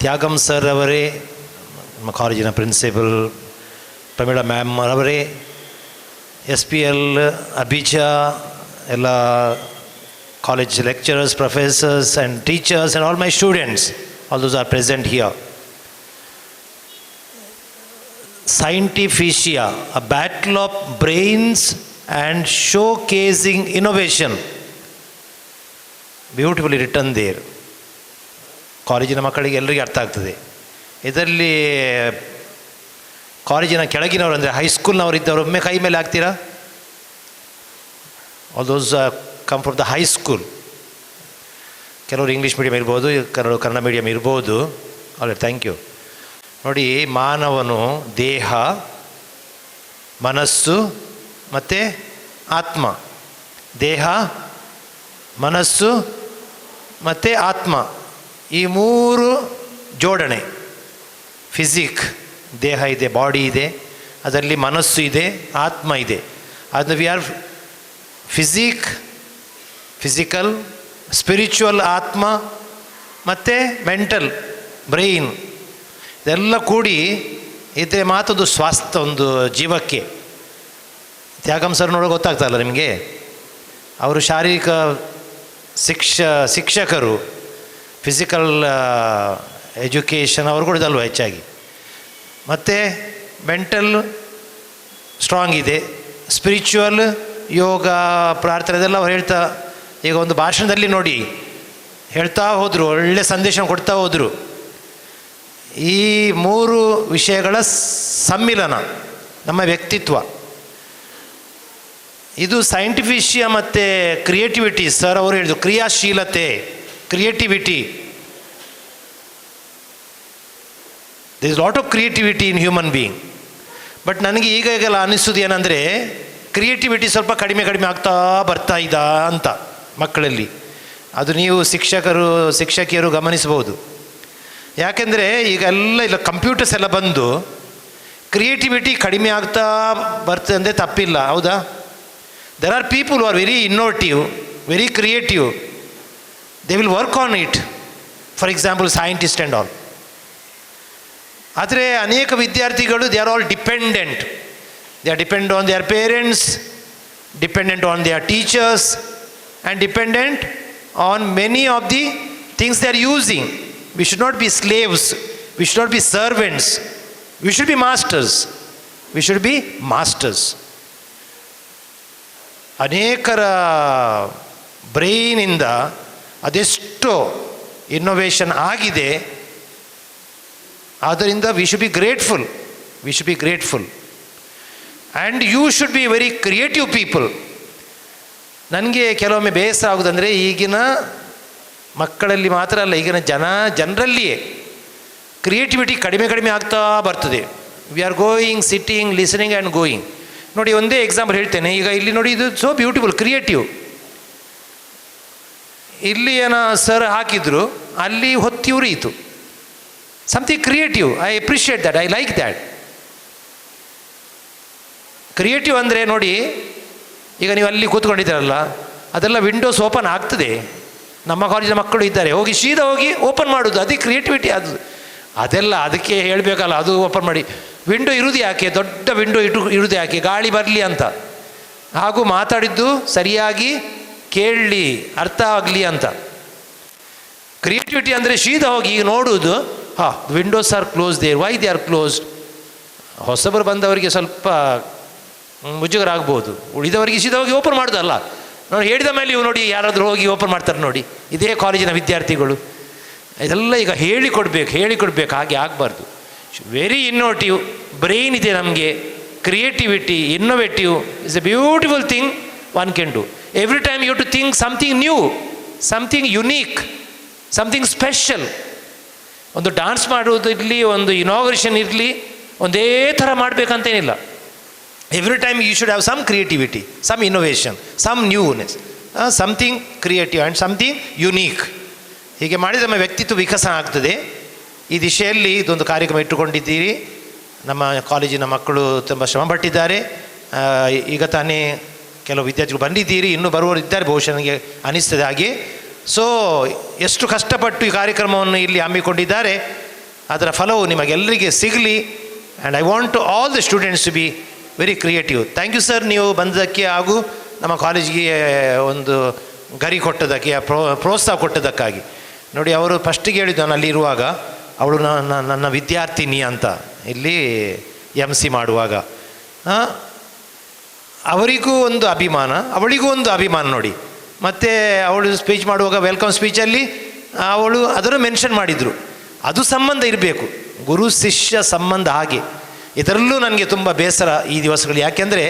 ತ್ಯಾಗಂ ಸರ್ ಅವರೇ, ನಮ್ಮ ಕಾಲೇಜಿನ ಪ್ರಿನ್ಸಿಪಲ್ ಪ್ರಮೀಳಾ ಮ್ಯಾಮ್ ಅವರೇ, SPL ಅಭಿಜಾ, ಎಲ್ಲ college lecturers, professors and teachers and all my students, all those are present here. Scientificia, a battle of brains and showcasing innovation. Beautifully written there. ಕಾಲೇಜಿನ ಮಕ್ಕಳಿಗೆ ಎಲ್ಲರಿಗೂ ಅರ್ಥ ಆಗ್ತದೆ. ಇದರಲ್ಲಿ ಕಾಲೇಜಿನ ಕೆಳಗಿನವರು ಅಂದರೆ ಹೈಸ್ಕೂಲ್ನವರು ಇದ್ದವರು ಒಮ್ಮೆ ಕೈ ಮೇಲೆ ಹಾಕ್ತೀರಾ? All those come from the high school. ಕೆಲವರು ಇಂಗ್ಲೀಷ್ ಮೀಡಿಯಮ್ ಇರ್ಬೋದು, ಕೆಲವರು ಕನ್ನಡ ಮೀಡಿಯಮ್ ಇರ್ಬೋದು. All right, thank you. ನೋಡಿ, ಮಾನವನು ದೇಹ, ಮನಸ್ಸು ಮತ್ತು ಆತ್ಮ. ದೇಹ, ಮನಸ್ಸು ಮತ್ತು ಆತ್ಮ, ಈ 3 ಜೋಡಣೆ. ಫಿಸಿಕ್, ದೇಹ ಇದೆ, ಬಾಡಿ ಇದೆ, ಅದರಲ್ಲಿ ಮನಸ್ಸು ಇದೆ, ಆತ್ಮ ಇದೆ. ಅದನ್ನು ವಿ ಆರ್ ಫಿಸಿಕಲ್, ಸ್ಪಿರಿಚುವಲ್ ಆತ್ಮ ಮತ್ತು ಮೆಂಟಲ್ ಬ್ರೈನ್, ಇದೆಲ್ಲ ಕೂಡಿ ಇದ್ರೆ ಮಾತೊಂದು ಸ್ವಾಸ್ಥ್ಯ, ಒಂದು ಜೀವಕ್ಕೆ. ತ್ಯಾಗಂ ಸರ್ ನೋಡೋ ಗೊತ್ತಾಗ್ತಾರಲ್ಲ ನಿಮಗೆ, ಅವರು ಶಾರೀರಿಕ ಶಿಕ್ಷಕರು, ಫಿಸಿಕಲ್ ಎಜುಕೇಷನ್ ಅವರು ಕೂಡ ಇದಲ್ವ ಹೆಚ್ಚಾಗಿ. ಮತ್ತು ಮೆಂಟಲ್ ಸ್ಟ್ರಾಂಗ್ ಇದೆ, ಸ್ಪಿರಿಚುವಲ್, ಯೋಗ, ಪ್ರಾರ್ಥನೆ ಇದೆಲ್ಲ ಅವ್ರು ಹೇಳ್ತಾ, ಈಗ ಒಂದು ಭಾಷಣದಲ್ಲಿ ನೋಡಿ ಹೇಳ್ತಾ ಹೋದರು, ಒಳ್ಳೆ ಸಂದೇಶ ಕೊಡ್ತಾ ಹೋದರು. ಈ 3 ವಿಷಯಗಳ ಸಮ್ಮಿಲನ ನಮ್ಮ ವ್ಯಕ್ತಿತ್ವ. ಇದು ಸೈಂಟಿಫಿಷಿಯ ಮತ್ತು ಕ್ರಿಯೇಟಿವಿಟಿ. ಸರ್ ಅವರು ಹೇಳಿದ್ರು ಕ್ರಿಯಾಶೀಲತೆ, creativity. There is lot of creativity in human being. But ನನಗೆ ಈಗೆಲ್ಲ ಅನಿಸೋದು ಏನಂದರೆ ಕ್ರಿಯೇಟಿವಿಟಿ ಸ್ವಲ್ಪ ಕಡಿಮೆ ಆಗ್ತಾ ಬರ್ತಾ ಇದ್ದ ಅಂತ ಮಕ್ಕಳಲ್ಲಿ. ಅದು ನೀವು ಶಿಕ್ಷಕಿಯರು ಗಮನಿಸ್ಬೋದು. ಯಾಕೆಂದರೆ ಈಗೆಲ್ಲ ಇಲ್ಲ ಕಂಪ್ಯೂಟರ್ಸ್ ಎಲ್ಲ ಬಂದು ಕ್ರಿಯೇಟಿವಿಟಿ ಕಡಿಮೆ ಆಗ್ತಾ ಬರ್ತದೆ ಅಂದರೆ ತಪ್ಪಿಲ್ಲ, ಹೌದಾ? There are people who are very innovative, very creative. They will work on it. For example scientist and all. ಆದರೆ ಅನೇಕ ವಿದ್ಯಾರ್ಥಿಗಳು they are all dependent. They are depend on their parents, dependent on their teachers, and dependent on many of the things they are using. We should not be slaves. We should not be servants. We should be masters. We should be masters. ಅನೇಕರ ಬ್ರೈನಿಂದ ಅದೆಷ್ಟೋ innovation ಆಗಿದೆ. ಆದ್ದರಿಂದ we should be grateful. We should be grateful. And you should be very creative people. ನನಗೆ ಕೆಲವೊಮ್ಮೆ ಬೇಸರ ಆಗೋದಂದರೆ ಈಗಿನ ಮಕ್ಕಳಲ್ಲಿ ಮಾತ್ರ ಅಲ್ಲ, ಈಗಿನ ಜನರಲ್ಲಿಯೇ ಕ್ರಿಯೇಟಿವಿಟಿ ಕಡಿಮೆ ಆಗ್ತಾ ಬರ್ತದೆ. We are going, sitting, listening and going. ನೋಡಿ, ಒಂದೇ ಎಕ್ಸಾಂಪಲ್ ಹೇಳ್ತೇನೆ. ಈಗ ಇಲ್ಲಿ ನೋಡಿ, ಇದು ಸೋ ಬ್ಯೂಟಿಫುಲ್, ಕ್ರಿಯೇಟಿವ್. ಇಲ್ಲಿ ಏನೋ ಸರ್ ಹಾಕಿದ್ರು, ಅಲ್ಲಿ ಹೊತ್ತಿ ಉರಿಯಿತು. Something creative. I appreciate that. I like that. Creative ಅಂದರೆ ನೋಡಿ, ಈಗ ನೀವು ಅಲ್ಲಿ ಕೂತ್ಕೊಂಡಿದ್ದೀರಲ್ಲ, ಅದೆಲ್ಲ ವಿಂಡೋಸ್ ಓಪನ್ ಆಗ್ತದೆ. ನಮ್ಮ ಕಾಲೇಜಿನ ಮಕ್ಕಳು ಇದ್ದಾರೆ, ಸೀದಾ ಹೋಗಿ ಓಪನ್ ಮಾಡೋದು, ಅದೇ ಕ್ರಿಯೇಟಿವಿಟಿ. ಅದೆಲ್ಲ ಅದಕ್ಕೆ ಹೇಳಬೇಕಲ್ಲ, ಅದು ಓಪನ್ ಮಾಡಿ. ವಿಂಡೋ ಇರುವುದು ಯಾಕೆ? ದೊಡ್ಡ ವಿಂಡೋ ಇರುವುದು ಯಾಕೆ? ಗಾಳಿ ಬರಲಿ ಅಂತ. ಹಾಗೂ ಮಾತಾಡಿದ್ದು ಸರಿಯಾಗಿ ಕೇಳಲಿ, ಅರ್ಥ ಆಗಲಿ ಅಂತ. ಕ್ರಿಯೇಟಿವಿಟಿ ಅಂದರೆ ಸೀದಾ ಹೋಗಿ ನೋಡುವುದು. Windows are close there, why they are closed. ಹೊಸಬರು ಬಂದವರಿಗೆ ಸ್ವಲ್ಪ ಮುಜುಗರ ಆಗ್ಬೋದು, ಉಳಿದವರಿಗೆ ಸೀದಾ ಹೋಗಿ ಓಪನ್ ಮಾಡೋದಲ್ಲ. ನಾವು ಹೇಳಿದ ಮೇಲೆ ಇವು ನೋಡಿ, ಯಾರಾದರೂ ಹೋಗಿ ಓಪನ್ ಮಾಡ್ತಾರೆ ನೋಡಿ, ಇದೇ ಕಾಲೇಜಿನ ವಿದ್ಯಾರ್ಥಿಗಳು. ಇದೆಲ್ಲ ಈಗ ಹೇಳಿಕೊಡ್ಬೇಕು, ಹಾಗೆ ಆಗಬಾರ್ದು. ವೆರಿ ಇನ್ನೋವೇಟಿವ್ ಬ್ರೈನ್ ಇದೆ ನಮಗೆ. Creativity, innovative is a beautiful thing one can do. Every time you to think something new, something unique, something special. ಒಂದು ಡಾನ್ಸ್ ಮಾಡುವುದು ಇರಲಿ, ಒಂದು ಇನಾಗ್ರೇಷನ್ ಇರಲಿ, ಒಂದೇ ಥರ ಮಾಡಬೇಕಂತೇನಿಲ್ಲ. Every time you should have some creativity, some innovation, some newness, something creative and something unique. ಹೀಗೆ ಮಾಡಿದ ನಮ್ಮ ವ್ಯಕ್ತಿತ್ವ ವಿಕಸನ ಆಗ್ತದೆ. ಈ ದಿಶೆಯಲ್ಲಿ ಇದೊಂದು ಕಾರ್ಯಕ್ರಮ ಇಟ್ಟುಕೊಂಡಿದ್ದೀರಿ. ನಮ್ಮ ಕಾಲೇಜಿನ ಮಕ್ಕಳು ತುಂಬ ಶ್ರಮಪಟ್ಟಿದ್ದಾರೆ. ಈಗ ತಾನೇ ಕೆಲವು ವಿದ್ಯಾರ್ಥಿಗಳು ಬಂದಿದ್ದೀರಿ, ಇನ್ನೂ ಬರುವವರು ಇದ್ದಾರೆ ಬಹುಶಃ, ನನಗೆ ಅನಿಸ್ತದೆ ಹಾಗೆ. ಸೊ ಎಷ್ಟು ಕಷ್ಟಪಟ್ಟು ಈ ಕಾರ್ಯಕ್ರಮವನ್ನು ಇಲ್ಲಿ ಹಮ್ಮಿಕೊಂಡಿದ್ದಾರೆ, ಅದರ ಫಲವು ನಿಮಗೆಲ್ಲರಿಗೆ ಸಿಗಲಿ. And I want to all the students to be very creative. Thank you sir, ನೀವು ಬಂದದ್ದಕ್ಕೆ ಹಾಗೂ ನಮ್ಮ ಕಾಲೇಜಿಗೆ ಒಂದು ಗರಿ ಕೊಟ್ಟದ್ದಕ್ಕೆ, ಪ್ರೋತ್ಸಾಹ ಕೊಟ್ಟದ್ದಕ್ಕಾಗಿ. ನೋಡಿ, ಅವರು ಫಸ್ಟಿಗೆ ಹೇಳಿದ್ದು ನಾನು ಅಲ್ಲಿ ಇರುವಾಗ, ಅವಳು ನನ್ನ ವಿದ್ಯಾರ್ಥಿನಿ ಅಂತ ಇಲ್ಲಿ MC ಮಾಡುವಾಗ. ಅವರಿಗೂ ಒಂದು ಅಭಿಮಾನ, ಅವಳಿಗೂ ಒಂದು ಅಭಿಮಾನ ನೋಡಿ. ಮತ್ತು ಅವಳು ಸ್ಪೀಚ್ ಮಾಡುವಾಗ ವೆಲ್ಕಮ್ ಸ್ಪೀಚಲ್ಲಿ ಅವಳು ಅದನ್ನು ಮೆನ್ಷನ್ ಮಾಡಿದರು. ಅದು ಸಂಬಂಧ ಇರಬೇಕು, ಗುರು ಶಿಷ್ಯ ಸಂಬಂಧ. ಹಾಗೆ ಇದರಲ್ಲೂ ನನಗೆ ತುಂಬ ಬೇಸರ ಈ ದಿವಸಗಳು. ಯಾಕೆಂದರೆ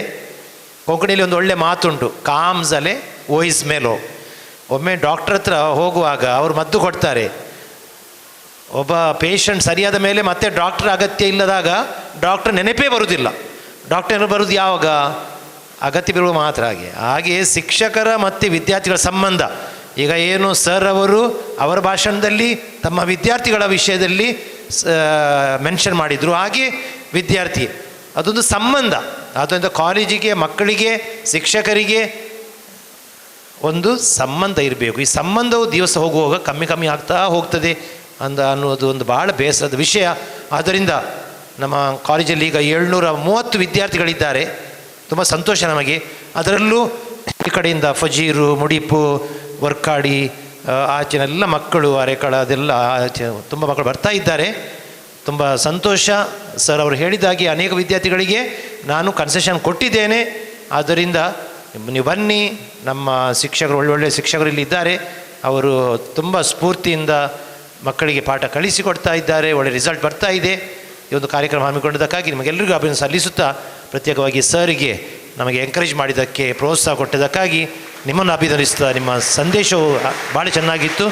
ಕೊಂಕಣಿಯಲ್ಲಿ ಒಂದು ಒಳ್ಳೆ ಮಾತುಂಟು, ಕಾಮ್ಸಲೆ ವೋಯಿಸ್ ಮೇಲೋ. ಒಮ್ಮೆ ಡಾಕ್ಟ್ರ್ ಹತ್ರ ಹೋಗುವಾಗ ಅವರು ಮದ್ದು ಕೊಡ್ತಾರೆ. ಒಬ್ಬ ಪೇಷಂಟ್ ಸರಿಯಾದ ಮೇಲೆ ಮತ್ತೆ ಡಾಕ್ಟ್ರ್ ಅಗತ್ಯ ಇಲ್ಲದಾಗ ಡಾಕ್ಟ್ರ್ ನೆನಪೇ ಬರುವುದಿಲ್ಲ. ಡಾಕ್ಟರ್ ಬರೋದು ಯಾವಾಗ? ಅಗತ್ಯ ಬರುವ ಮಾತ್ರ. ಹಾಗೆಯೇ ಶಿಕ್ಷಕರ ಮತ್ತು ವಿದ್ಯಾರ್ಥಿಗಳ ಸಂಬಂಧ. ಈಗ ಏನು ಸರ್ ಅವರು ಅವರ ಭಾಷಣದಲ್ಲಿ ತಮ್ಮ ವಿದ್ಯಾರ್ಥಿಗಳ ವಿಷಯದಲ್ಲಿ ಮೆನ್ಷನ್ ಮಾಡಿದರು, ಹಾಗೆ ವಿದ್ಯಾರ್ಥಿ ಅದೊಂದು ಸಂಬಂಧ. ಅದರಿಂದ ಕಾಲೇಜಿಗೆ, ಮಕ್ಕಳಿಗೆ, ಶಿಕ್ಷಕರಿಗೆ ಒಂದು ಸಂಬಂಧ ಇರಬೇಕು. ಈ ಸಂಬಂಧವು ದಿವಸ ಹೋಗುವಾಗ ಕಮ್ಮಿ ಆಗ್ತಾ ಹೋಗ್ತದೆ ಅನ್ನೋದು ಒಂದು ಭಾಳ ಬೇಸರದ ವಿಷಯ. ಆದ್ದರಿಂದ ನಮ್ಮ ಕಾಲೇಜಲ್ಲಿ ಈಗ 730 ವಿದ್ಯಾರ್ಥಿಗಳಿದ್ದಾರೆ. ತುಂಬ ಸಂತೋಷ ನಮಗೆ. ಅದರಲ್ಲೂ ಈ ಕಡೆಯಿಂದ ಫಜೀರು, ಮುಡಿಪು, ವರ್ಕಾಡಿ, ಆಚಿನೆಲ್ಲ ಮಕ್ಕಳು, ಅರೆಕಳ, ಅದೆಲ್ಲ ತುಂಬ ಮಕ್ಕಳು ಬರ್ತಾ ಇದ್ದಾರೆ. ತುಂಬ ಸಂತೋಷ. ಸರ್ ಅವರು ಹೇಳಿದಾಗೆ ಅನೇಕ ವಿದ್ಯಾರ್ಥಿಗಳಿಗೆ ನಾನು ಕನ್ಸೆಷನ್ ಕೊಟ್ಟಿದ್ದೇನೆ. ಆದ್ದರಿಂದ ನೀವು ಬನ್ನಿ. ನಮ್ಮ ಶಿಕ್ಷಕರು, ಒಳ್ಳೊಳ್ಳೆ ಶಿಕ್ಷಕರು ಇಲ್ಲಿ ಇದ್ದಾರೆ. ಅವರು ತುಂಬ ಸ್ಫೂರ್ತಿಯಿಂದ ಮಕ್ಕಳಿಗೆ ಪಾಠ ಕಳಿಸಿಕೊಡ್ತಾ ಇದ್ದಾರೆ, ಒಳ್ಳೆ ರಿಸಲ್ಟ್ ಬರ್ತಾ ಇದೆ. ಈ ಒಂದು ಕಾರ್ಯಕ್ರಮ ಹಮ್ಮಿಕೊಂಡಿದ್ದಕ್ಕಾಗಿ ನಿಮಗೆಲ್ಲರಿಗೂ ಅಭಿನಂದನೆ ಸಲ್ಲಿಸುತ್ತಾ, ಪ್ರತ್ಯೇಕವಾಗಿ ಸರ್ಗೆ ನಮಗೆ ಎಂಕರೇಜ್ ಮಾಡಿದ್ದಕ್ಕೆ, ಪ್ರೋತ್ಸಾಹ ಕೊಟ್ಟಿದ್ದಕ್ಕಾಗಿ ನಿಮ್ಮನ್ನು ಅಭಿನಂದಿಸ್ತಾ, ನಿಮ್ಮ ಸಂದೇಶವು ಭಾಳ ಚೆನ್ನಾಗಿತ್ತು.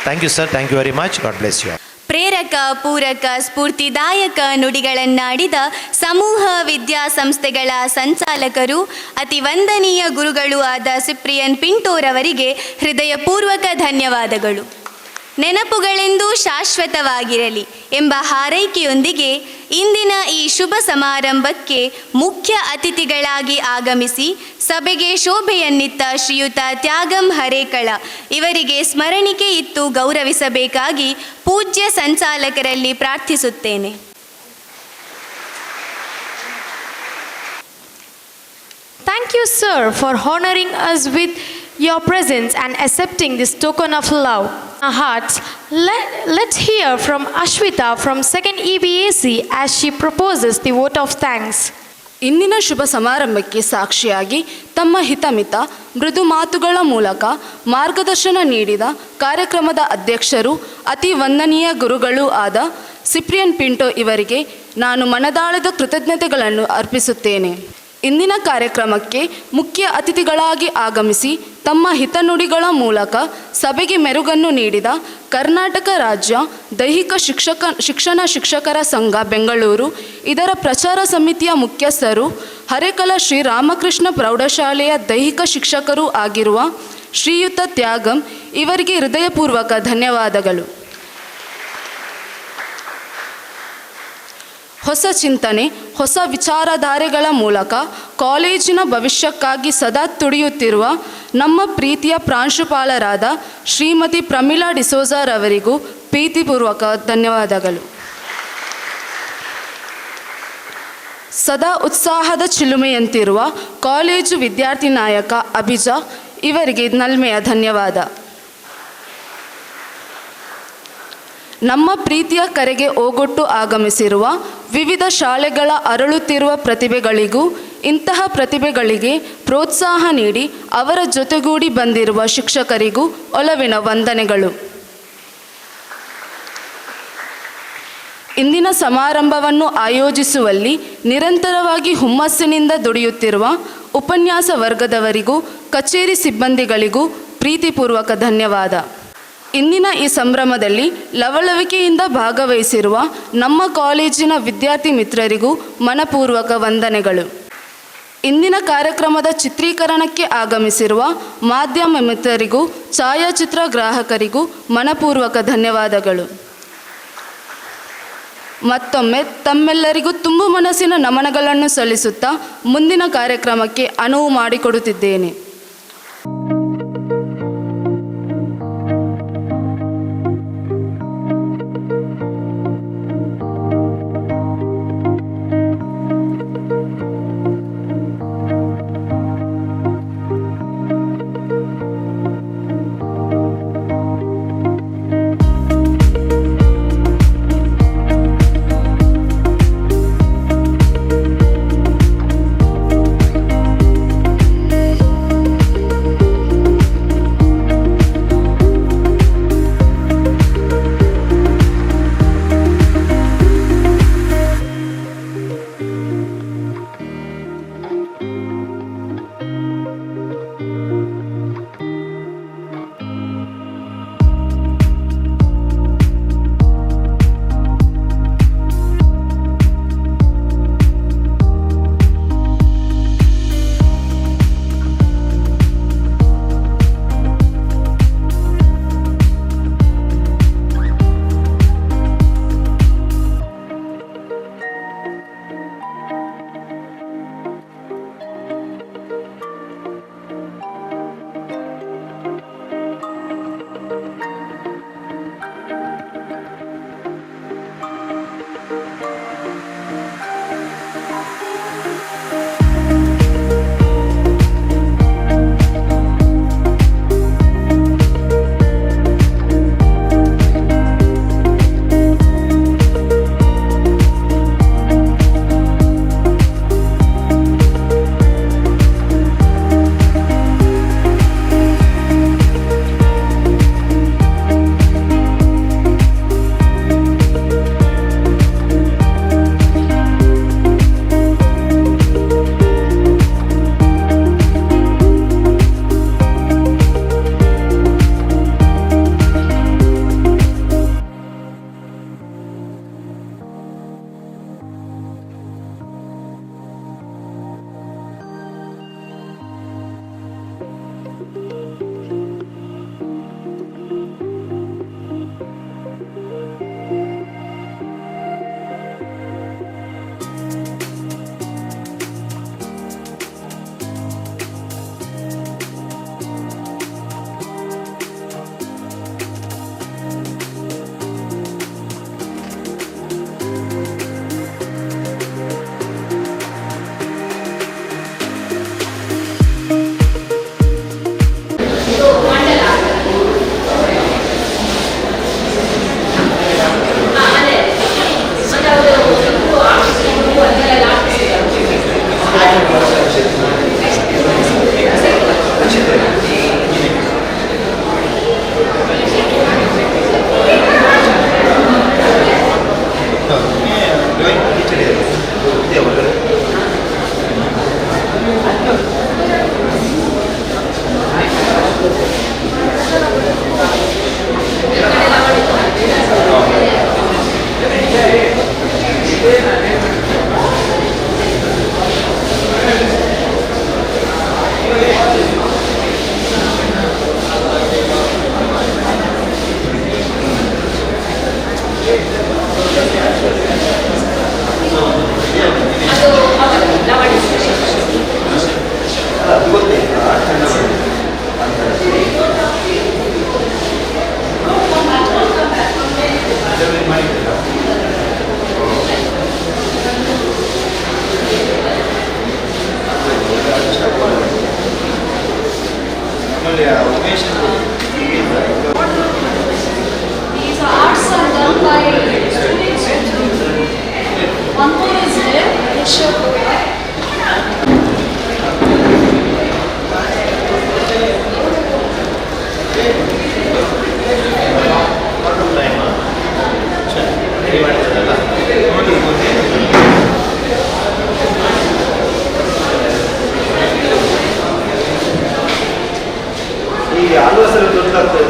Thank you sir, thank you very much. God bless you. ಪ್ರೇರಕ, ಪೂರಕ, ಸ್ಫೂರ್ತಿದಾಯಕ ನುಡಿಗಳನ್ನಾಡಿದ ಸಮೂಹ ವಿದ್ಯಾಸಂಸ್ಥೆಗಳ ಸಂಚಾಲಕರು, ಅತಿ ವಂದನೀಯ ಗುರುಗಳು ಆದ ಸಿಪ್ರಿಯನ್ ಪಿಂಟೋರವರಿಗೆ ಹೃದಯಪೂರ್ವಕ ಧನ್ಯವಾದಗಳು. ನೆನಪುಗಳೆಂದೂ ಶಾಶ್ವತವಾಗಿರಲಿ ಎಂಬ ಹಾರೈಕೆಯೊಂದಿಗೆ ಇಂದಿನ ಈ ಶುಭ ಸಮಾರಂಭಕ್ಕೆ ಮುಖ್ಯ ಅತಿಥಿಗಳಾಗಿ ಆಗಮಿಸಿ ಸಭೆಗೆ ಶೋಭೆಯನ್ನಿತ್ತ ಶ್ರೀಯುತ ತ್ಯಾಗಂ ಹರೇಕಳ ಇವರಿಗೆ ಸ್ಮರಣಿಕೆ ಇತ್ತು ಗೌರವಿಸಬೇಕಾಗಿ ಪೂಜ್ಯ ಸಂಚಾಲಕರಲ್ಲಿ ಪ್ರಾರ್ಥಿಸುತ್ತೇನೆ. Thank you, sir, for honoring us with your presence and accepting this token of love. Our hearts, let's hear from Ashwita from 2nd EBAC as she proposes the vote of thanks. ಇಂದಿನ ಶುಭ ಸಮಾರಂಭಕ್ಕೆ ಸಾಕ್ಷಿಯಾಗಿ ತಮ್ಮ ಹಿತಮಿತ ಮೃದು ಮಾತುಗಳ ಮೂಲಕ ಮಾರ್ಗದರ್ಶನ ನೀಡಿದ ಕಾರ್ಯಕ್ರಮದ ಅಧ್ಯಕ್ಷರು, ಅತಿ ವಂದನೀಯ ಗುರುಗಳೂ ಆದ ಸಿಪ್ರಿಯನ್ ಪಿಂಟೋ ಇವರಿಗೆ ನಾನು ಮನದಾಳದ ಕೃತಜ್ಞತೆಗಳನ್ನು ಅರ್ಪಿಸುತ್ತೇನೆ. ಇಂದಿನ ಕಾರ್ಯಕ್ರಮಕ್ಕೆ ಮುಖ್ಯ ಅತಿಥಿಗಳಾಗಿ ಆಗಮಿಸಿ ತಮ್ಮ ಹಿತನುಡಿಗಳ ಮೂಲಕ ಸಭೆಗೆ ಮೆರುಗನ್ನು ನೀಡಿದ ಕರ್ನಾಟಕ ರಾಜ್ಯ ದೈಹಿಕ ಶಿಕ್ಷಣ ಶಿಕ್ಷಕರ ಸಂಘ ಬೆಂಗಳೂರು ಇದರ ಪ್ರಚಾರ ಸಮಿತಿಯ ಮುಖ್ಯಸ್ಥರು, ಹರೇಕಲ ಶ್ರೀ ರಾಮಕೃಷ್ಣ ಪ್ರೌಢಶಾಲೆಯ ದೈಹಿಕ ಶಿಕ್ಷಕರೂ ಆಗಿರುವ ಶ್ರೀಯುತ ತ್ಯಾಗಂ ಇವರಿಗೆ ಹೃದಯಪೂರ್ವಕ ಧನ್ಯವಾದಗಳು. ಹೊಸ ಚಿಂತನೆ, ಹೊಸ ವಿಚಾರಧಾರೆಗಳ ಮೂಲಕ ಕಾಲೇಜಿನ ಭವಿಷ್ಯಕ್ಕಾಗಿ ಸದಾ ತುಡಿಯುತ್ತಿರುವ ನಮ್ಮ ಪ್ರೀತಿಯ ಪ್ರಾಂಶುಪಾಲರಾದ ಶ್ರೀಮತಿ ಪ್ರಮೀಳಾ ಡಿಸೋಜಾರವರಿಗೂ ಪ್ರೀತಿಪೂರ್ವಕ ಧನ್ಯವಾದಗಳು. ಸದಾ ಉತ್ಸಾಹದ ಚಿಲುಮೆಯಂತಿರುವ ಕಾಲೇಜು ವಿದ್ಯಾರ್ಥಿ ನಾಯಕ ಅಭಿಜಾ ಇವರಿಗೆ ನಲ್ಮೆಯ ಧನ್ಯವಾದ. ನಮ್ಮ ಪ್ರೀತಿಯ ಕರೆಗೆ ಓಗೊಟ್ಟು ಆಗಮಿಸಿರುವ ವಿವಿಧ ಶಾಲೆಗಳ ಅರಳುತ್ತಿರುವ ಪ್ರತಿಭೆಗಳಿಗೂ, ಇಂತಹ ಪ್ರತಿಭೆಗಳಿಗೆ ಪ್ರೋತ್ಸಾಹ ನೀಡಿ ಅವರ ಜೊತೆಗೂಡಿ ಬಂದಿರುವ ಶಿಕ್ಷಕರಿಗೂ ಒಲವಿನ ವಂದನೆಗಳು. ಇಂದಿನ ಸಮಾರಂಭವನ್ನು ಆಯೋಜಿಸುವಲ್ಲಿ ನಿರಂತರವಾಗಿ ಹುಮ್ಮಸ್ಸಿನಿಂದ ದುಡಿಯುತ್ತಿರುವ ಉಪನ್ಯಾಸ ವರ್ಗದವರಿಗೂ ಕಚೇರಿ ಸಿಬ್ಬಂದಿಗಳಿಗೂ ಪ್ರೀತಿಪೂರ್ವಕ ಧನ್ಯವಾದ. ಇಂದಿನ ಈ ಸಂಭ್ರಮದಲ್ಲಿ ಲವಲವಿಕೆಯಿಂದ ಭಾಗವಹಿಸಿರುವ ನಮ್ಮ ಕಾಲೇಜಿನ ವಿದ್ಯಾರ್ಥಿ ಮಿತ್ರರಿಗೂ ಮನಪೂರ್ವಕ ವಂದನೆಗಳು. ಇಂದಿನ ಕಾರ್ಯಕ್ರಮದ ಚಿತ್ರೀಕರಣಕ್ಕೆ ಆಗಮಿಸಿರುವ ಮಾಧ್ಯಮ ಮಿತ್ರರಿಗೂ ಛಾಯಾಚಿತ್ರ ಗ್ರಾಹಕರಿಗೂ ಮನಪೂರ್ವಕ ಧನ್ಯವಾದಗಳು. ಮತ್ತೊಮ್ಮೆ ತಮ್ಮೆಲ್ಲರಿಗೂ ತುಂಬು ಮನಸ್ಸಿನ ನಮನಗಳನ್ನು ಸಲ್ಲಿಸುತ್ತಾ ಮುಂದಿನ ಕಾರ್ಯಕ್ರಮಕ್ಕೆ ಅನುವು ಮಾಡಿಕೊಡುತ್ತಿದ್ದೇನೆ. These arts are done by students. One more is there, ಈ ಆಲೋಚನೆ ದೊಡ್ಡದಾಗ್ತದೆ.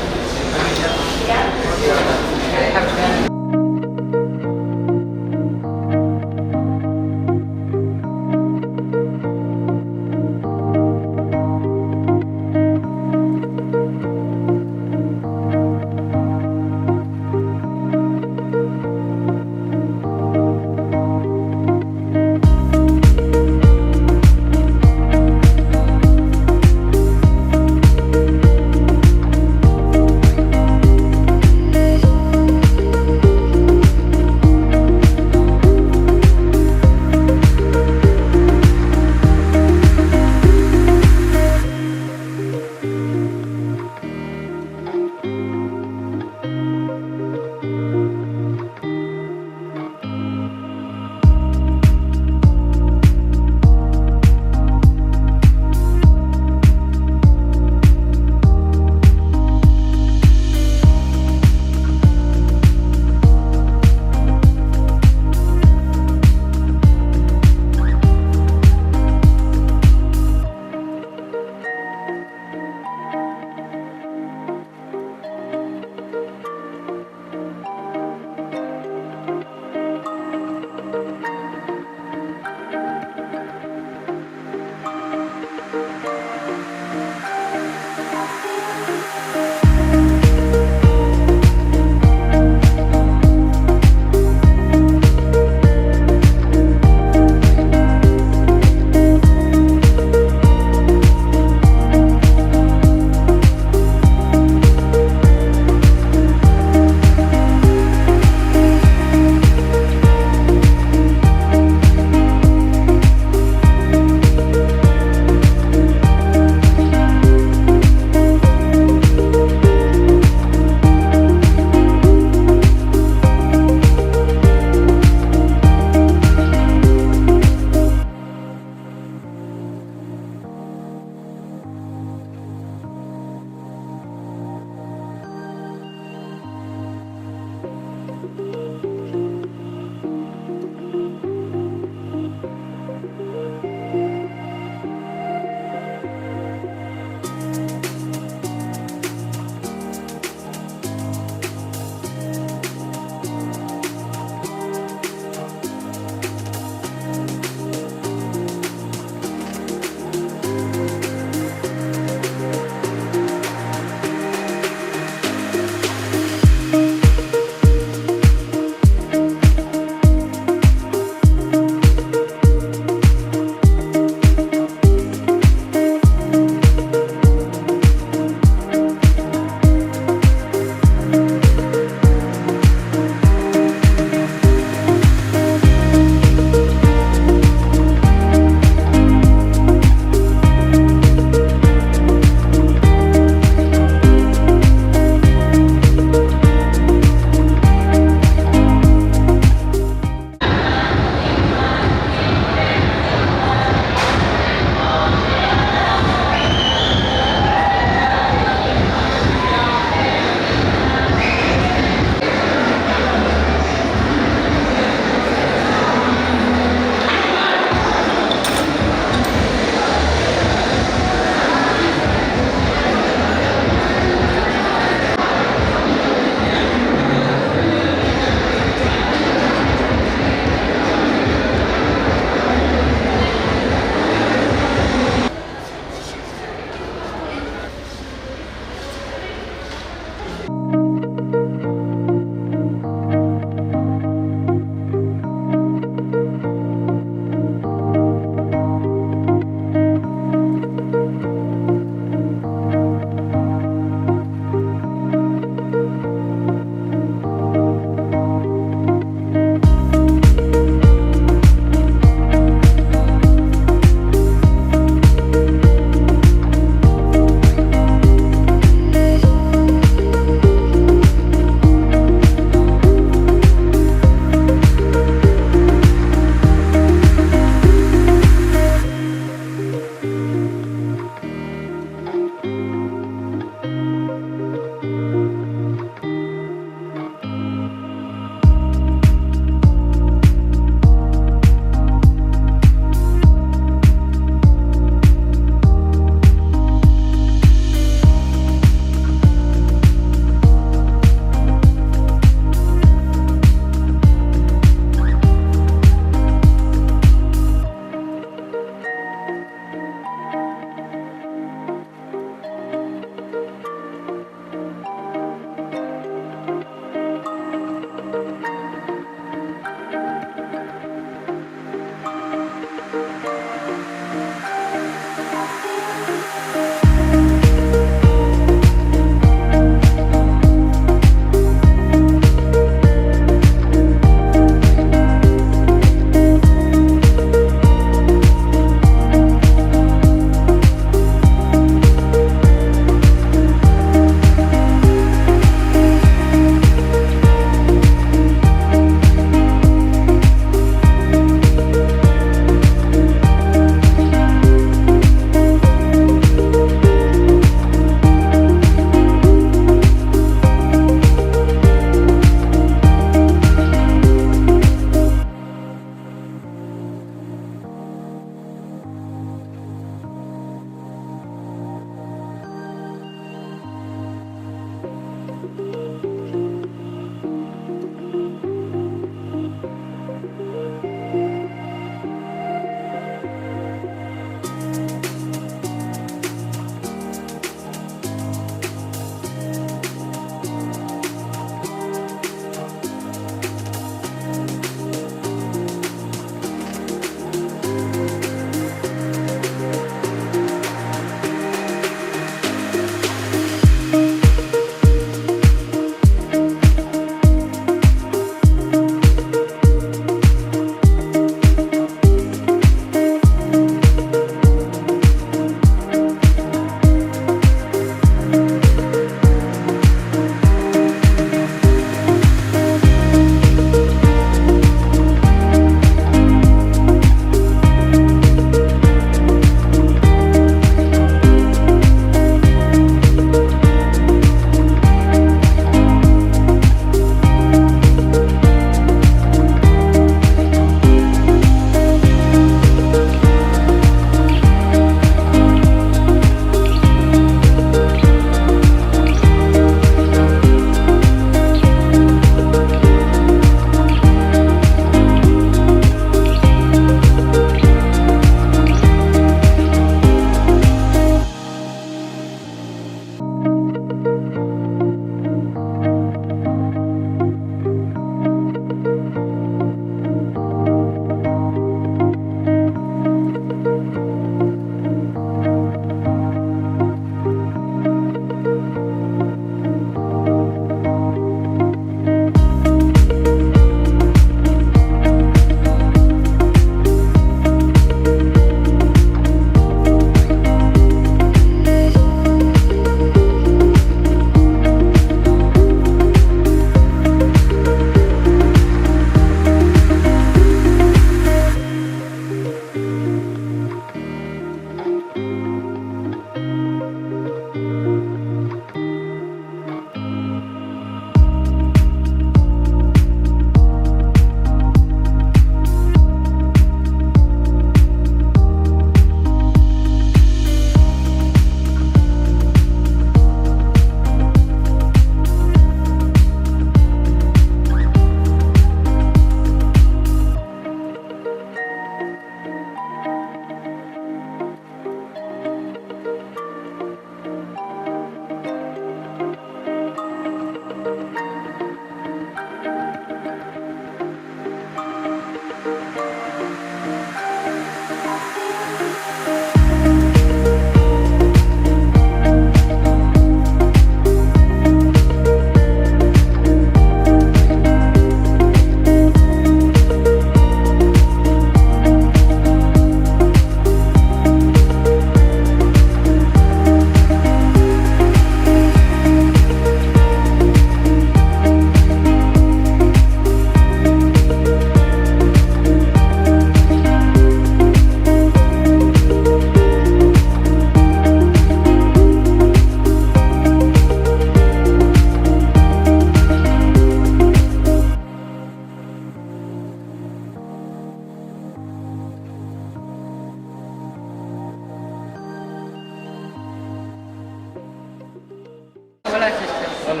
This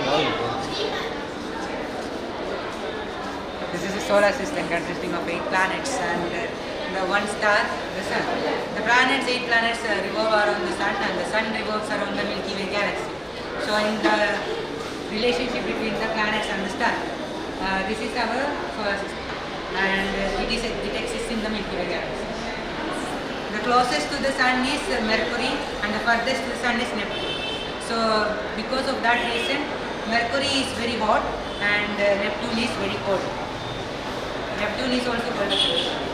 is a solar system consisting of 8 planets and the one star, the sun. The planets, 8 planets revolve around the sun and the sun revolves around the Milky Way galaxy. So in the relationship between the planets and the star, this is our solar system and it exists in the Milky Way galaxy. The closest to the sun is Mercury and the furthest to the sun is Neptune. So because of that reason, Mercury is very hot and Neptune is very cold. Neptune is also called the sun.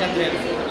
Chandrayaan